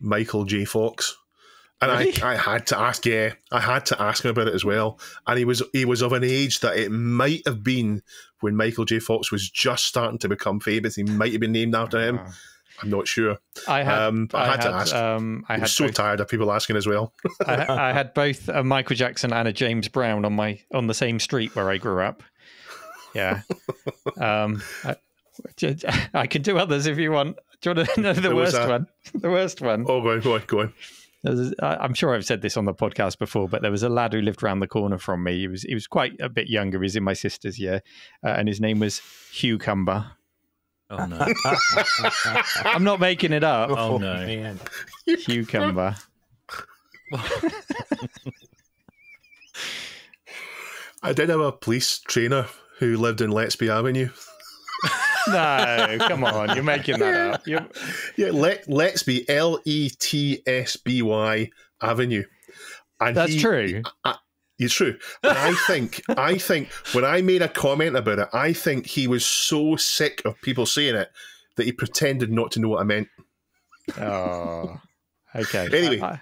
Michael J. Fox. And really? I had to ask, I had to ask him about it as well. And he was of an age that it might have been when Michael J. Fox was just starting to become famous. He might have been named after him. I'm not sure. I had to ask. I was so tired of people asking as well. I had both a Michael Jackson and a James Brown on the same street where I grew up. Yeah. I can do others if you want. Do you want to know the worst one? The worst one. Oh, go on. I'm sure I've said this on the podcast before, but there was a lad who lived around the corner from me. He was quite a bit younger. He was in my sister's year, and his name was Hugh Cumber. Oh no! I'm not making it up. Oh no, man. Hugh Cumber. I did have a police trainer who lived in Lettsby Avenue. No, come on, you're making that up. Yeah, Lettsby, Letsby Avenue. And that's true. It's true. And I think when I made a comment about it, I think he was so sick of people saying it that he pretended not to know what I meant. Oh, okay. Anyway.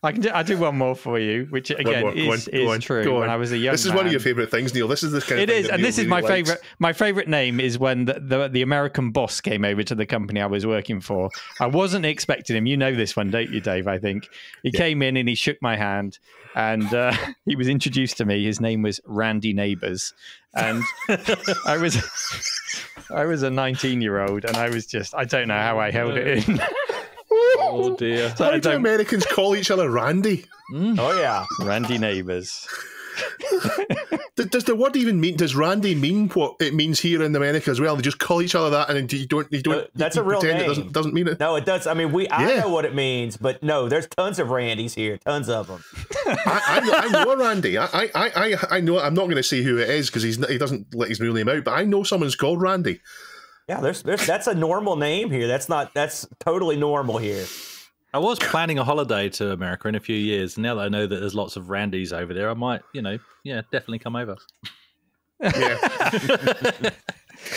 I do one more for you, which again is true. When I was a young man. This is one of your favourite things, Neil. This is the kind of thing. It is, and this is my favourite. My favourite name is when the American boss came over to the company I was working for. I wasn't expecting him. You know this one, don't you, Dave? I think he came in and he shook my hand, and he was introduced to me. His name was Randy Neighbours, and I was a 19-year-old, and I don't know how I held it in. Oh dear! How do Americans call each other Randy? Oh yeah, Randy Neighbours. Does the word even mean? Does Randy mean what it means here in America as well? They just call each other that, and you don't. That's a real name. It doesn't mean it. No, it does. I mean, I know what it means, but no, there's tons of Randys here, tons of them. I know a Randy. I know. I'm not going to say who it is because he doesn't let his real name out. But I know someone's called Randy. Yeah, that's a normal name here. That's totally normal here. I was planning a holiday to America in a few years. Now that I know that there's lots of Randys over there, I might, definitely come over. Yeah.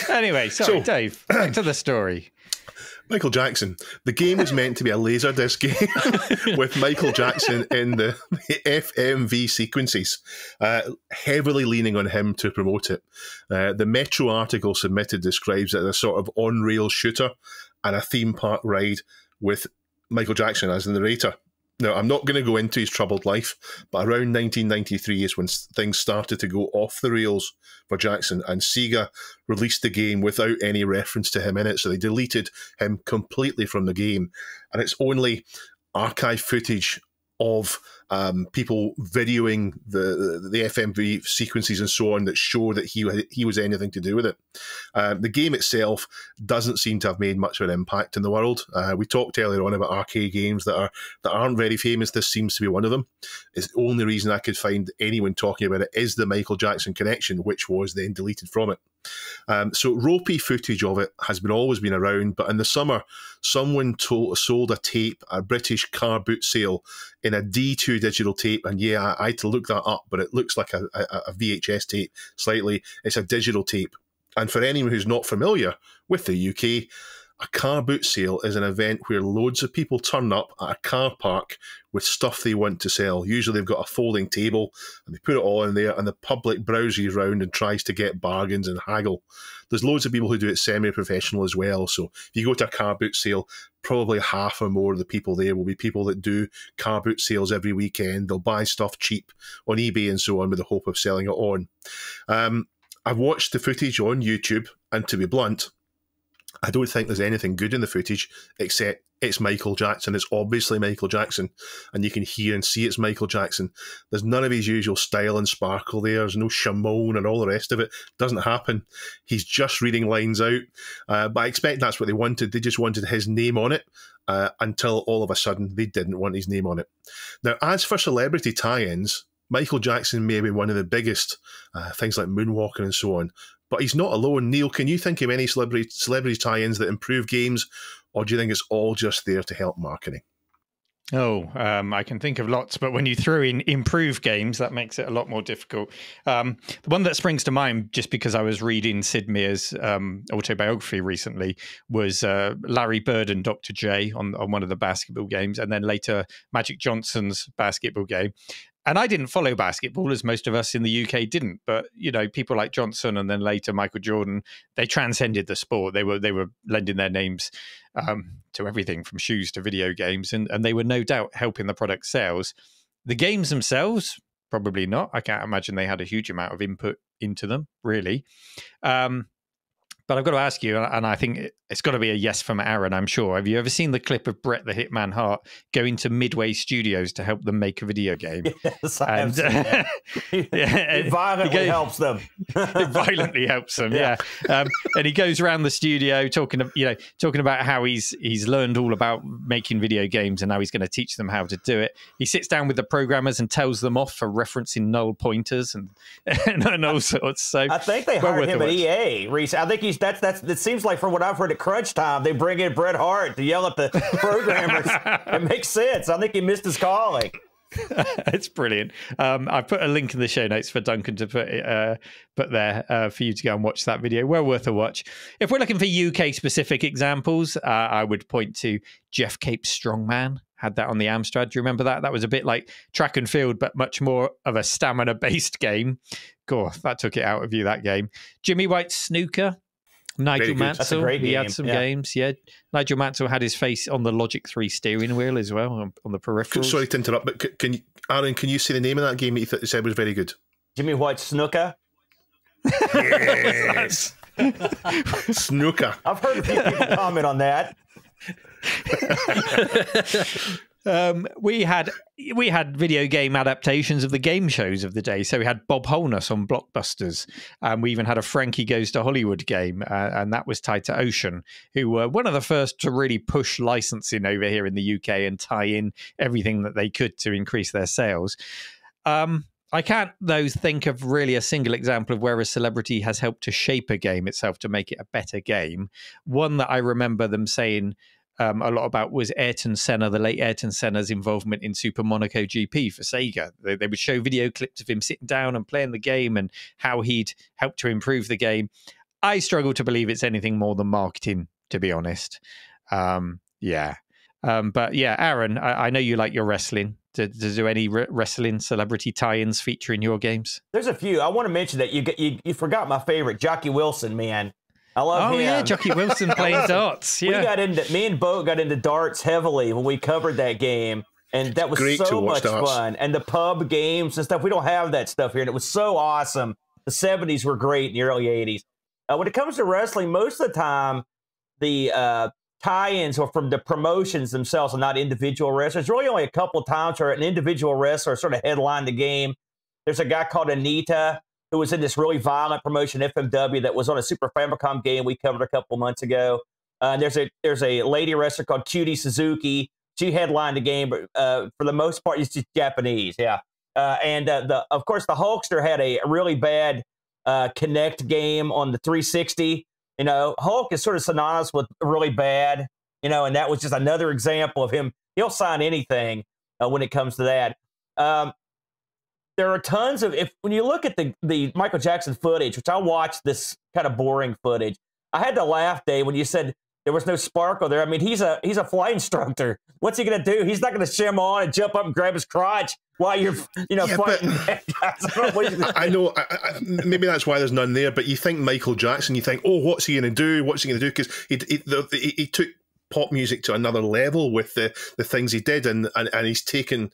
Anyway, sorry, Dave, back to the story. Michael Jackson. The game was meant to be a Laserdisc game with Michael Jackson in the FMV sequences, heavily leaning on him to promote it. The Metro article submitted describes it as a sort of on-rail shooter and a theme park ride with Michael Jackson as the narrator. Now, I'm not going to go into his troubled life, but around 1993 is when things started to go off the rails for Jackson, and Sega released the game without any reference to him in it, so they deleted him completely from the game, and it's only archive footage of people videoing the FMV sequences and so on that show that he was anything to do with it. The game itself doesn't seem to have made much of an impact in the world. We talked earlier on about arcade games that aren't very famous. This seems to be one of them. It's the only reason I could find anyone talking about it is the Michael Jackson connection, which was then deleted from it. So ropey footage of it has always been around, but in the summer, someone sold a tape, a British car boot sale, in a D2 digital tape, and I had to look that up, but it looks like a VHS tape slightly. It's a digital tape. And for anyone who's not familiar with the UK, a car boot sale is an event where loads of people turn up at a car park with stuff they want to sell. Usually they've got a folding table and they put it all in there, and the public browses around and tries to get bargains and haggle. There's loads of people who do it semi-professional as well. So if you go to a car boot sale, probably half or more of the people there will be people that do car boot sales every weekend. They'll buy stuff cheap on eBay and so on with the hope of selling it on. I've watched the footage on YouTube, and to be blunt, I don't think there's anything good in the footage except it's Michael Jackson. It's obviously Michael Jackson, and you can hear and see it's Michael Jackson. There's none of his usual style and sparkle there. There's no Shimon and all the rest of it. Doesn't happen. He's just reading lines out. But I expect that's what they wanted. They just wanted his name on it until all of a sudden they didn't want his name on it. Now, as for celebrity tie-ins, Michael Jackson may be one of the biggest, things like Moonwalker and so on. But he's not alone. Neil, can you think of any celebrity tie-ins that improve games, or do you think it's all just there to help marketing? Oh, I can think of lots, but when you throw in improve games, that makes it a lot more difficult. The one that springs to mind, just because I was reading Sid Meier's autobiography recently, was Larry Bird and Dr. J on one of the basketball games, and then later Magic Johnson's basketball game. And I didn't follow basketball, as most of us in the UK didn't. But, you know, people like Johnson and then later Michael Jordan, they transcended the sport. They were lending their names to everything from shoes to video games. And they were no doubt helping the product sales. The games themselves, probably not. I can't imagine they had a huge amount of input into them, really. But I've got to ask you, and I think it's got to be a yes from Aaron, I'm sure. Have you ever seen the clip of Bret the Hitman Hart going to Midway Studios to help them make a video game? Yes, I have seen that. It violently helps them. It violently helps them, yeah. And he goes around the studio talking about how he's learned all about making video games and now he's going to teach them how to do it. He sits down with the programmers and tells them off for referencing null pointers and all sorts. So I think they hired him at EA, Reese. I think it seems like from what I've heard at Crunch Time, they bring in Bret Hart to yell at the programmers. It makes sense. I think he missed his calling. It's brilliant. I've put a link in the show notes for Duncan to put there for you to go and watch that video. Well worth a watch. If we're looking for UK specific examples, I would point to Jeff Cape's Strongman. Had that on the Amstrad. Do you remember that? That was a bit like track and field, but much more of a stamina-based game. God, that took it out of you, that game. Jimmy White's Snooker. Nigel Mansell, That's a great game. He had some games, yeah. Nigel Mansell had his face on the Logic 3 steering wheel as well, on the peripherals. Sorry to interrupt, but Aaron, can you say the name of that game that you said was very good? Jimmy White's Snooker? Yes! Snooker. I've heard a few people comment on that. We had video game adaptations of the game shows of the day. So we had Bob Holness on Blockbusters. We even had a Frankie Goes to Hollywood game, and that was tied to Ocean, who were one of the first to really push licensing over here in the UK and tie in everything that they could to increase their sales. I can't, though, think of really a single example of where a celebrity has helped to shape a game itself to make it a better game. One that I remember them saying a lot about was Ayrton Senna, the late Ayrton Senna's involvement in Super Monaco GP for Sega. They would show video clips of him sitting down and playing the game and how he'd helped to improve the game. I struggle to believe it's anything more than marketing, to be honest. But yeah, Aaron, I know you like your wrestling. Does do any wrestling celebrity tie-ins feature in your games? There's a few. I want to mention that you forgot my favorite, Jockey Wilson, man. I love him. Oh, yeah, Jockey Wilson playing darts. Yeah. Me and Bo got into darts heavily when we covered that game, and that was so much fun. And the pub games and stuff, we don't have that stuff here, and it was so awesome. The 70s were great, and the early 80s. When it comes to wrestling, most of the time, the tie-ins are from the promotions themselves and not individual wrestlers. There's really only a couple of times where an individual wrestler sort of headlined the game. There's a guy called Anita, who was in this really violent promotion, FMW, that was on a Super Famicom game we covered a couple months ago. There's a lady wrestler called Cutie Suzuki. She headlined the game, but for the most part, it's just Japanese, yeah. Of course, the Hulkster had a really bad Kinect game on the 360. You know, Hulk is sort of synonymous with really bad, you know, and that was just another example of him. He'll sign anything when it comes to that. There are tons of, when you look at the Michael Jackson footage, which I watched this kind of boring footage, I had to laugh, Dave, when you said there was no sparkle there. I mean, he's a flight instructor. What's he going to do? He's not going to shim on and jump up and grab his crotch while you're, fighting bad guys. I know, maybe that's why there's none there, but you think Michael Jackson, you think, oh, what's he going to do? What's he going to do? Because he took pop music to another level with the things he did, and he's taken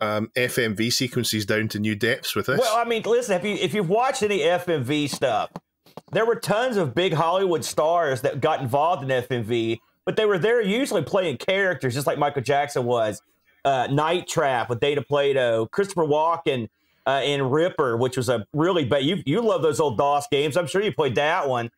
FMV sequences down to new depths with this. Well, I mean, listen, if you've watched any FMV stuff, there were tons of big Hollywood stars that got involved in FMV, but they were there usually playing characters, just like Michael Jackson was. Night Trap with Data Plato, Christopher Walken in Ripper, which was a really bad. You love those old DOS games. I'm sure you played that one.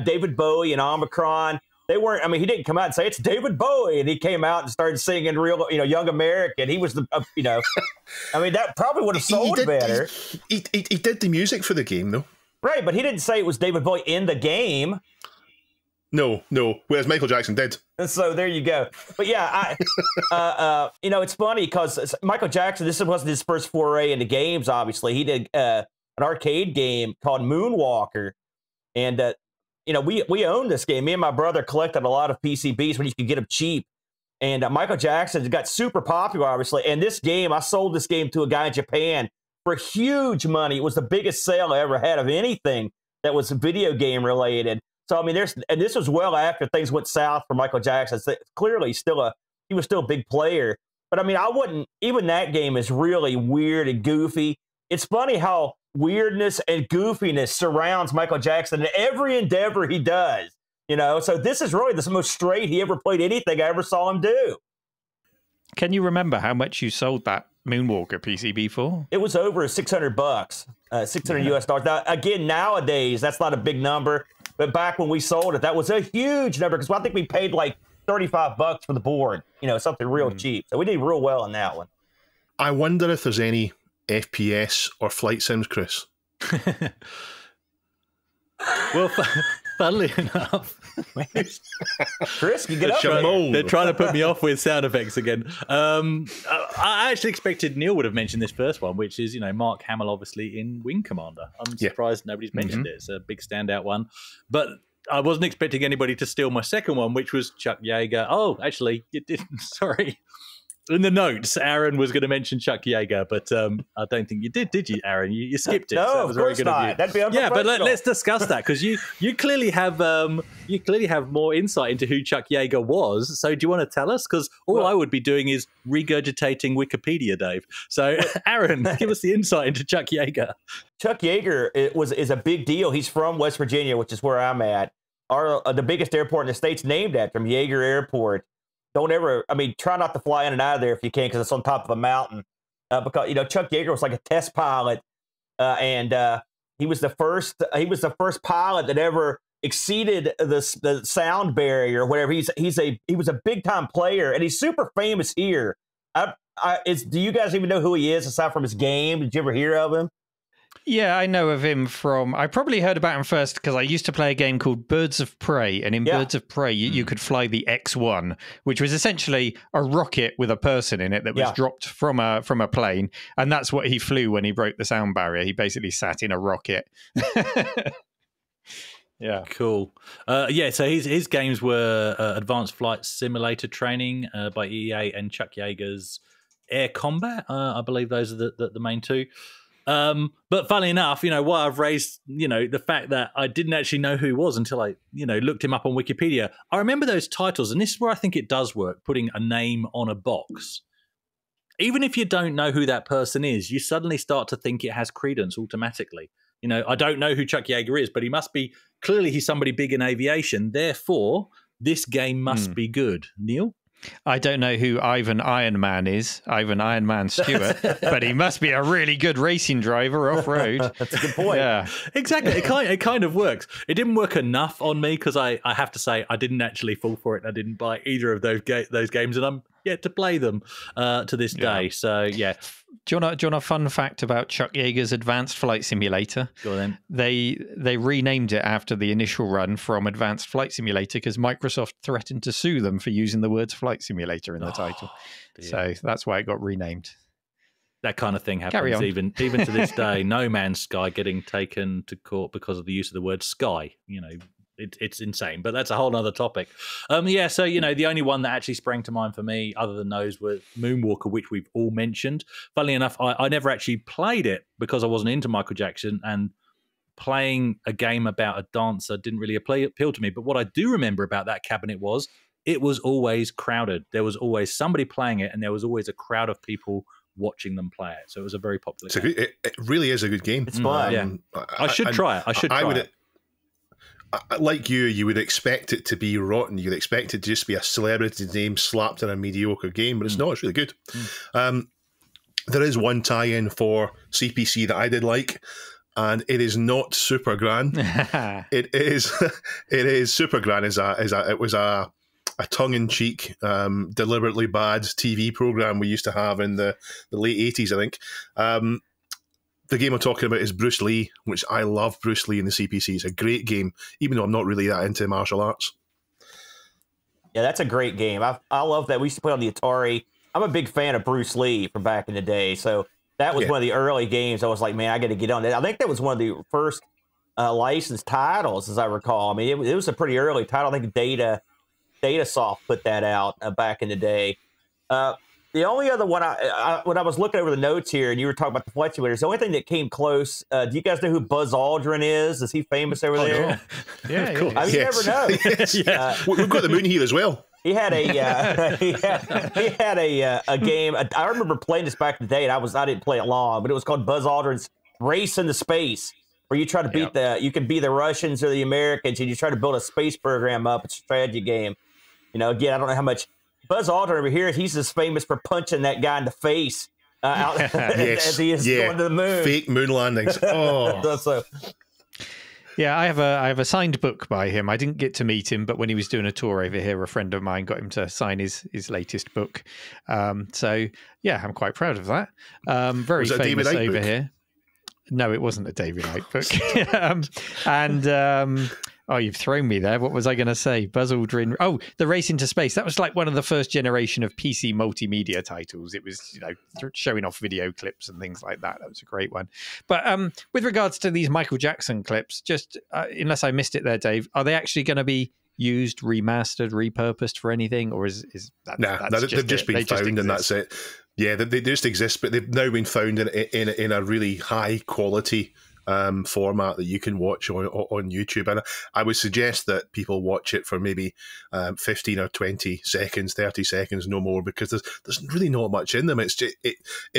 David Bowie and Omicron. They weren't. I mean, he didn't come out and say it's David Bowie, and he came out and started singing real, Young American. He was the, I mean, that probably would have sold better. He did the music for the game, though. Right, but he didn't say it was David Bowie in the game. No. Whereas Michael Jackson did. So there you go. But yeah, it's funny because Michael Jackson, this wasn't his first foray into games, obviously. He did an arcade game called Moonwalker. And, we owned this game. Me and my brother collected a lot of PCBs when you could get them cheap. And Michael Jackson got super popular, obviously. And this game, I sold this game to a guy in Japan for huge money. It was the biggest sale I ever had of anything that was video game related. So, I mean, and this was well after things went south for Michael Jackson. So clearly, he was still a big player. But, I mean, even that game is really weird and goofy. It's funny how weirdness and goofiness surrounds Michael Jackson in every endeavor he does. So this is really the most straight he ever played anything I ever saw him do. Can you remember how much you sold that Moonwalker PCB for? It was over $600, $600 US dollars. Now, again, nowadays, that's not a big number. But back when we sold it, that was a huge number because I think we paid like $35 for the board, something real cheap. So we did real well on that one. I wonder if there's any FPS or flight sims, Chris. Well, funnily enough, Chris, you get up. They're trying to put me off with sound effects again. I actually expected Neil would have mentioned this first one, which is, Mark Hamill, obviously, in Wing Commander. I'm surprised nobody's mentioned it. It's a big standout one. But I wasn't expecting anybody to steal my second one, which was Chuck Yeager. Oh, actually, you didn't. Sorry. In the notes, Aaron was going to mention Chuck Yeager, but I don't think you did you, Aaron? You skipped it. No, so that was of course very good not. of you. That'd be unprofessional. Yeah, but let's discuss that because you clearly have more insight into who Chuck Yeager was. So do you want to tell us? Because all I would be doing is regurgitating Wikipedia, Dave. So Aaron, give us the insight into Chuck Yeager. Chuck Yeager is a big deal. He's from West Virginia, which is where I'm at. The biggest airport in the state's named after him, Yeager Airport. Try not to fly in and out of there if you can because it's on top of a mountain. Because, Chuck Yeager was like a test pilot, and he was the first pilot that ever exceeded the sound barrier or whatever. He was a big time player, and he's super famous here. Do you guys even know who he is aside from his game? Did you ever hear of him? Yeah, I know of him I probably heard about him first because I used to play a game called Birds of Prey. And in Birds of Prey, you could fly the X-1, which was essentially a rocket with a person in it that was dropped from a plane. And that's what he flew when he broke the sound barrier. He basically sat in a rocket. Yeah. Cool. So his games were Advanced Flight Simulator Training by EA and Chuck Yeager's Air Combat. I believe those are the main two. But funnily enough, what I've raised, the fact that I didn't actually know who he was until I, looked him up on Wikipedia. I remember those titles, and this is where I think it does work, putting a name on a box. Even if you don't know who that person is, you suddenly start to think it has credence automatically. I don't know who Chuck Yeager is, but he's somebody big in aviation. Therefore, this game must be good. Neil? I don't know who Ivan Ironman is, Ivan Ironman Stewart, but he must be a really good racing driver off-road. That's a good point. Yeah, exactly. It kind of works. It didn't work enough on me because I have to say I didn't actually fall for it. I didn't buy either of those games, and I'm yet to play them to this day. So, yeah. Do you want a fun fact about Chuck Yeager's Advanced Flight Simulator? Go on then. They renamed it after the initial run from Advanced Flight Simulator because Microsoft threatened to sue them for using the words Flight Simulator in the title. Dear. So that's why it got renamed. That kind of thing happens even to this day. No Man's Sky getting taken to court because of the use of the word sky. It's insane, but that's a whole other topic. So, the only one that actually sprang to mind for me, other than those, was Moonwalker, which we've all mentioned. Funnily enough, I never actually played it because I wasn't into Michael Jackson, and playing a game about a dancer didn't really appeal to me. But what I do remember about that cabinet was it was always crowded. There was always somebody playing it, and there was always a crowd of people watching them play it. So it was a very popular game. It really is a good game. It's fun. I should try it. like you would expect it to be rotten. You'd expect it to just be a celebrity name slapped in a mediocre game, but it's not. It's really good. There is one tie-in for CPC that I did like, and it is not Super Gran. It is Super Gran. It was a tongue-in-cheek, deliberately bad TV program we used to have in the late 80s, I think. The game I'm talking about is Bruce Lee, which I love Bruce Lee in the CPC. It's a great game, even though I'm not really that into martial arts. Yeah, that's a great game. I love that. We used to play on the Atari. I'm a big fan of Bruce Lee from back in the day. So that was one of the early games I was like, man, I got to get on that. I think that was one of the first licensed titles, as I recall. I mean, it was a pretty early title. I think Datasoft put that out back in the day. The only other one, when I was looking over the notes here, and you were talking about the fluctuators, the only thing that came close, do you guys know who Buzz Aldrin is? Is he famous over there? Yeah, of course. I mean, you never know. Yes. We've got the moon here as well. He had a a game. I remember playing this back in the day, and I didn't play it long, but it was called Buzz Aldrin's Race into Space, where you try to beat you can be the Russians or the Americans, and you try to build a space program up. It's a strategy game. You know, again, I don't know how much Buzz Aldrin over here, he's just famous for punching that guy in the face out as he is going to the moon. Fake moon landings. Oh. Yeah, I have a signed book by him. I didn't get to meet him, but when he was doing a tour over here, a friend of mine got him to sign his latest book. So yeah, I'm quite proud of that. Very famous over book? Here. No, it wasn't a David Icke book. Oh, you've thrown me there. What was I going to say? Buzz Aldrin. Oh, The Race into Space. That was like one of the first generation of PC multimedia titles. It was, showing off video clips and things like that. That was a great one. But with regards to these Michael Jackson clips, just unless I missed it there, Dave, are they actually going to be used, remastered, repurposed for anything, or is that? Nah, they've just been found, and that's it. Yeah, they just exist, but they've now been found in a really high quality format that you can watch on YouTube. And I would suggest that people watch it for maybe 15 or 20 seconds, 30 seconds, no more, because there's really not much in them. In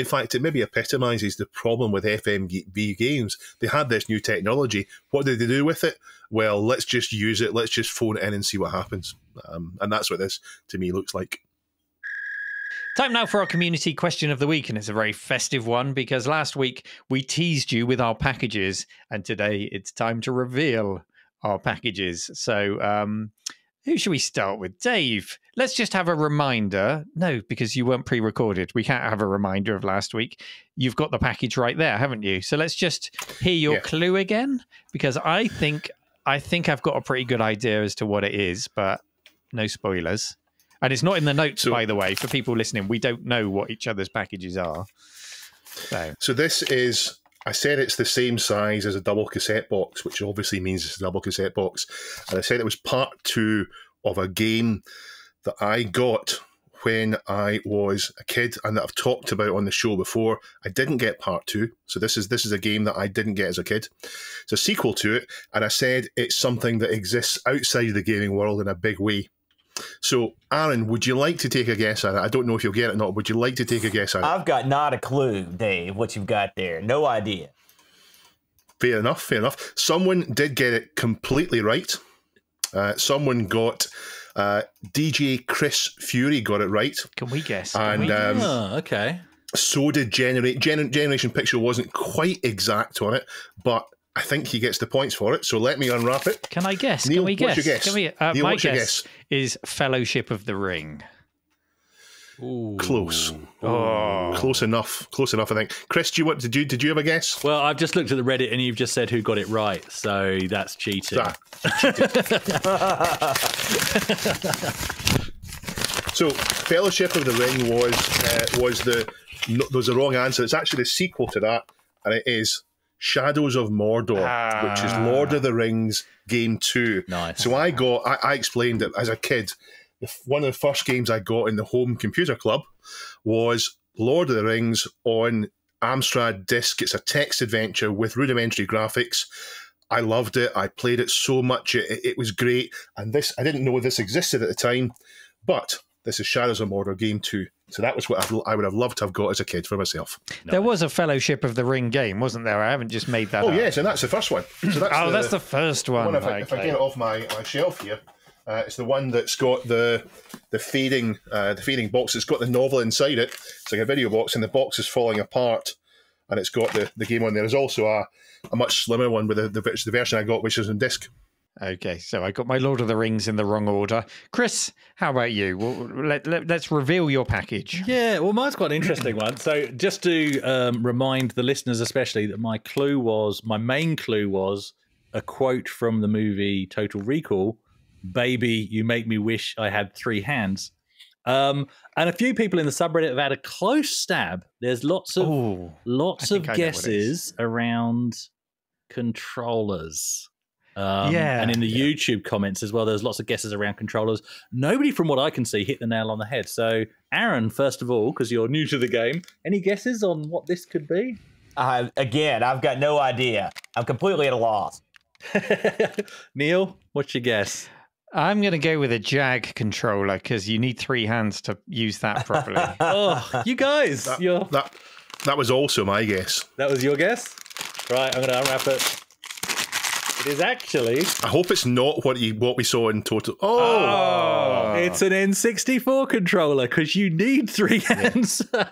fact, it maybe epitomizes the problem with FMV games. They had this new technology. What did they do with it? Well, let's just use it. Let's just phone it in and see what happens. And that's what this, to me, looks like. Time now for our community question of the week, and it's a very festive one because last week we teased you with our packages, and today it's time to reveal our packages. So who should we start with? Dave, let's just have a reminder. No, because you weren't pre-recorded. We can't have a reminder of last week. You've got the package right there, haven't you? So let's just hear your clue again, because I think I've got a pretty good idea as to what it is, but no spoilers. And it's not in the notes, by the way, for people listening. We don't know what each other's packages are. So this is, I said it's the same size as a double cassette box, which obviously means it's a double cassette box. And I said it was part 2 of a game that I got when I was a kid and that I've talked about on the show before. I didn't get part 2. So this is a game that I didn't get as a kid. It's a sequel to it. And I said it's something that exists outside of the gaming world in a big way. So, Aaron, would you like to take a guess at it? I don't know if you'll get it or not. Would you like to take a guess at it? I've got not a clue, Dave, what you've got there. No idea. Fair enough, fair enough. Someone did get it completely right. Someone got... DJ Chris Fury got it right. Can we guess? And okay. So did Generation Picture wasn't quite exact on it, but I think he gets the points for it. So let me unwrap it. Can I guess? Neil, Can we guess? What's your guess? Can we, Neil, my what's your guess is Fellowship of the Ring. Ooh. Close. Oh. Close enough, I think. Chris, did you have a guess? Well, I've just looked at the Reddit and you've just said who got it right, so that's cheating. So, Fellowship of the Ring was the wrong answer. It's actually the sequel to that, and it is Shadows of Mordor, which is Lord of the Rings Game 2. Nice. So I explained that as a kid, one of the first games I got in the home computer club was Lord of the Rings on Amstrad disc. It's a text adventure with rudimentary graphics. I loved it. I played it so much. It was great. And I didn't know this existed at the time, but this is Shadows of Mordor Game 2. So that was what I would have loved to have got as a kid for myself. There was a Fellowship of the Ring game, wasn't there? I haven't just made that up. Oh, yes, and that's the first one. So that's the first one. If I get it off my shelf here, it's the one that's got the fading box. It's got the novel inside it. It's like a video box, and the box is falling apart, and it's got the game on there. There's also a much slimmer one with the version I got, which is on disc. Okay, so I got my Lord of the Rings in the wrong order. Chris, how about you? Let's reveal your package. Yeah, well, mine's quite an interesting one. So just to remind the listeners especially that my main clue was a quote from the movie Total Recall, "Baby, you make me wish I had 3 hands." And a few people in the subreddit have had a close stab. There's lots of guesses around controllers. And in the YouTube comments as well, there's lots of guesses around controllers. Nobody, from what I can see, hit the nail on the head. So, Aaron, first of all, because you're new to the game, any guesses on what this could be? Again, I've got no idea. I'm completely at a loss. Neil, what's your guess? I'm going to go with a JAG controller because you need 3 hands to use that properly. Oh, you guys. That was also my guess. That was your guess? Right, I'm going to unwrap it. It is actually... I hope it's not what we saw in Total... Oh! It's an N64 controller because you need 3 hands for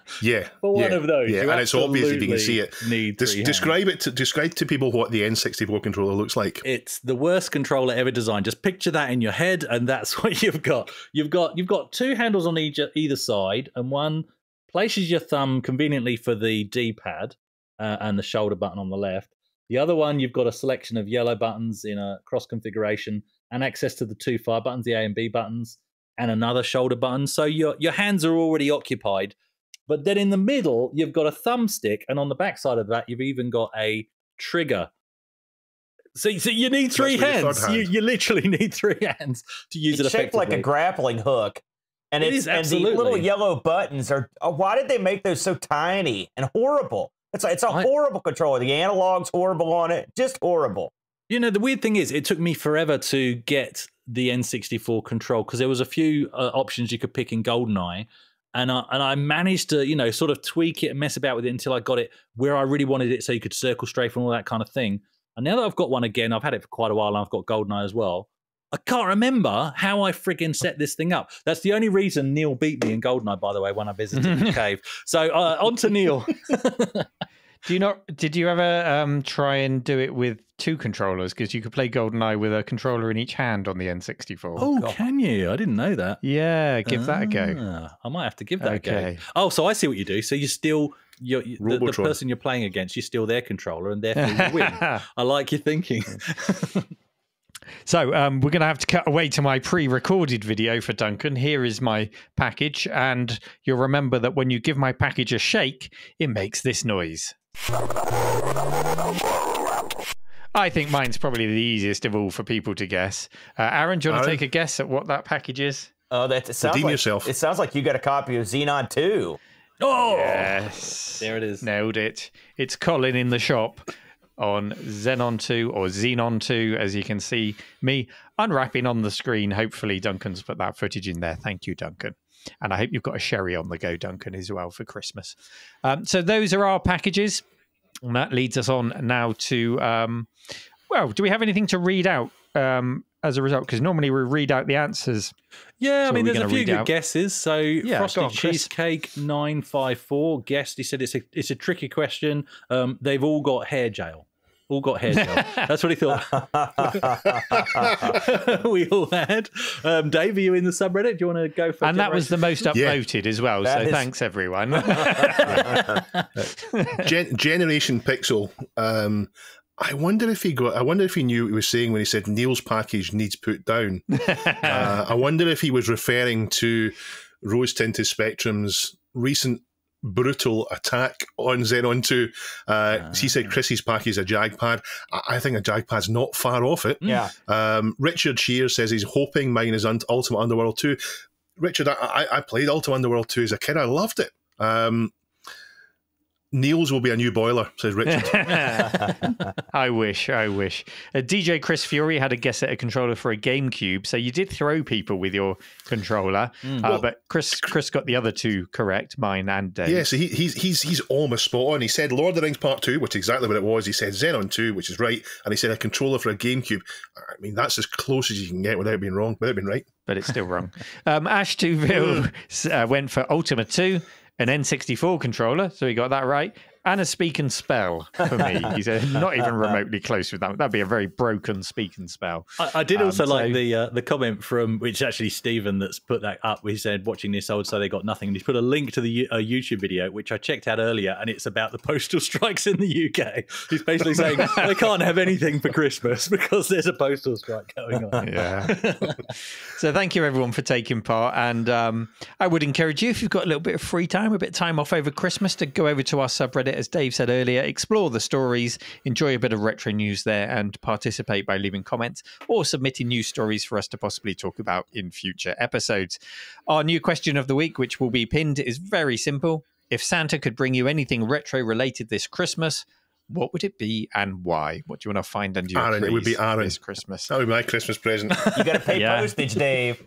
one of those. Yeah, you and it's obvious if you can see it. Need describe to people what the N64 controller looks like. It's the worst controller ever designed. Just picture that in your head, and that's what you've got. You've got 2 handles on either side, and one places your thumb conveniently for the D-pad and the shoulder button on the left. The other one, you've got a selection of yellow buttons in a cross configuration and access to the 2 fire buttons, the A and B buttons, and another shoulder button. So your hands are already occupied. But then in the middle, you've got a thumbstick, and on the back side of that, you've even got a trigger. So you need 3 hands. You literally need 3 hands to use it effectively. It's shaped like a grappling hook. And it is absolutely. And the little yellow buttons are... why did they make those so tiny and horrible? It's a horrible controller. The analog's horrible on it. Just horrible. You know, the weird thing is, it took me forever to get the N64 control because there was a few options you could pick in GoldenEye, and I managed to, sort of tweak it and mess about with it until I got it where I really wanted it, so you could circle strafe and all that kind of thing. And now that I've got one again, I've had it for quite a while, and I've got GoldenEye as well. I can't remember how I friggin' set this thing up. That's the only reason Neil beat me in GoldenEye, by the way, when I visited the cave. So on to Neil. Did you ever try and do it with 2 controllers? Because you could play GoldenEye with a controller in each hand on the N64. Oh, can you? I didn't know that. Yeah, give that a go. I might have to give that a go. Oh, so I see what you do. So you still... the person you're playing against, you steal their controller and therefore you win. I like your thinking. So we're going to have to cut away to my pre-recorded video for Duncan. Here is my package, and you'll remember that when you give my package a shake, it makes this noise. I think mine's probably the easiest of all for people to guess. Aaron, do you want to take a guess at what that package is? Oh, it sounds like you got a copy of Xenon 2. Oh, yes. There it is. Nailed it. It's Colin in the shop on Xenon 2 or Xenon 2, as you can see me unwrapping on the screen. Hopefully Duncan's put that footage in there. Thank you, Duncan. And I hope you've got a sherry on the go, Duncan, as well for Christmas. So those are our packages. And that leads us on now to, do we have anything to read out as a result? Because normally we read out the answers. Yeah, I mean, there's a few good guesses. So Frosty Cheesecake 954 guessed. He said it's a tricky question. They've all got hair gel. That's what he thought. We all had. Dave, are you in the subreddit? Do you want to go for it? And that was the most upvoted as well. Thanks, everyone. Generation Pixel. I wonder if he knew what he was saying when he said Neil's package needs put down. I wonder if he was referring to Rose Tinted Spectrum's recent brutal attack on Xenon 2. He said Chrissy's pack is a Jag pad. I think a Jag pad's not far off it. Yeah. Richard Shears says he's hoping mine is Ultimate Underworld 2. Richard, I played Ultimate Underworld 2 as a kid. I loved it. Neil's will be a new boiler, says Richard. I wish. DJ Chris Fury had a guess at a controller for a GameCube, so you did throw people with your controller, but Chris got the other two correct, mine and Dave. Yeah, so he's almost spot on. He said Lord of the Rings Part 2, which is exactly what it was. He said Xenon 2, which is right, and he said a controller for a GameCube. I mean, that's as close as you can get without being wrong, without being right. But it's still wrong. Ash Tuville went for Ultima 2, an N64 controller, so he got that right. And a speak and spell for me. He said not even remotely close with that. That'd be a very broken speak and spell. I did also like the comment from, which actually Stephen that's put that up. He said, watching this old, so they got nothing. And he's put a link to the YouTube video, which I checked out earlier, and it's about the postal strikes in the UK. He's basically saying they can't have anything for Christmas because there's a postal strike going on. Yeah. So thank you everyone for taking part. And I would encourage you, if you've got a little bit of free time, a bit of time off over Christmas, to go over to our subreddit, as Dave said earlier, explore the stories, enjoy a bit of retro news there, and participate by leaving comments or submitting news stories for us to possibly talk about in future episodes. Our new question of the week, which will be pinned, is very simple. If Santa could bring you anything retro related this Christmas, what would it be and why? What do you want to find under your trees? It would be Aaron this Christmas. That would be my Christmas present. You got to pay postage, Dave.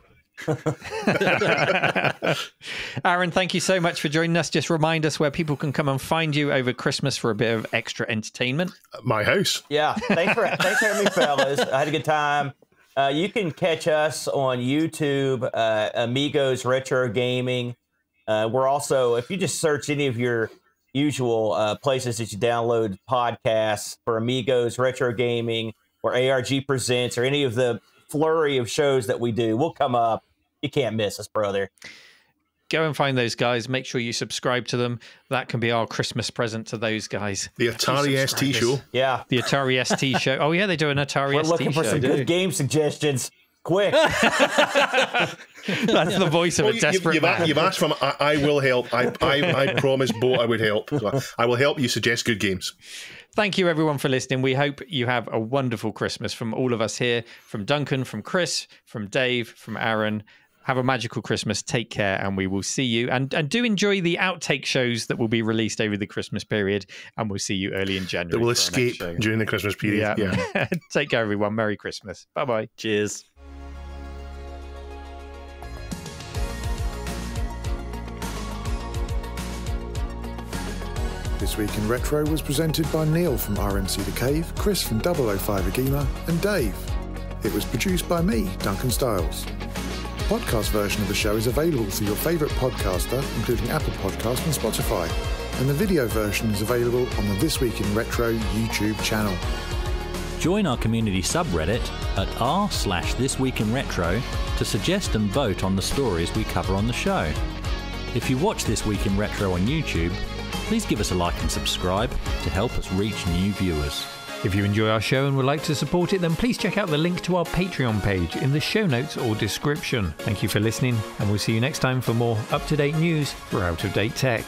Aaron, thank you so much for joining us. Just remind us where people can come and find you over Christmas for a bit of extra entertainment. My house. Yeah, thanks for having me, fellas. I had a good time. You can catch us on YouTube, Amigos Retro Gaming. We're also, if you just search any of your usual places that you download podcasts for Amigos Retro Gaming or ARG Presents or any of the flurry of shows that we do, we'll come up. You can't miss us, brother. Go and find those guys. Make sure you subscribe to them. That can be our Christmas present to those guys. The Atari ST show. Yeah. The Atari ST show. Oh, yeah, they do an Atari ST show. We're looking for some good game suggestions. Quick. That's the voice of a desperate man. You've asked for them. I will help. I promised Bo I would help. So I will help you suggest good games. Thank you, everyone, for listening. We hope you have a wonderful Christmas from all of us here, from Duncan, from Chris, from Dave, from Aaron. Have a magical Christmas. Take care, and we will see you. And do enjoy the outtake shows that will be released over the Christmas period, and we'll see you early in January. That will escape during the Christmas period. Yeah. Take care, everyone. Merry Christmas. Bye-bye. Cheers. This Week in Retro was presented by Neil from RMC The Cave, Chris from 005 AGIMA, and Dave. It was produced by me, Duncan Styles. The podcast version of the show is available through your favourite podcaster, including Apple Podcasts and Spotify, and the video version is available on the This Week in Retro YouTube channel. Join our community subreddit at r/thisweekinretro to suggest and vote on the stories we cover on the show. If you watch This Week in Retro on YouTube, please give us a like and subscribe to help us reach new viewers. If you enjoy our show and would like to support it, then please check out the link to our Patreon page in the show notes or description. Thank you for listening, and we'll see you next time for more up-to-date news for out-of-date tech.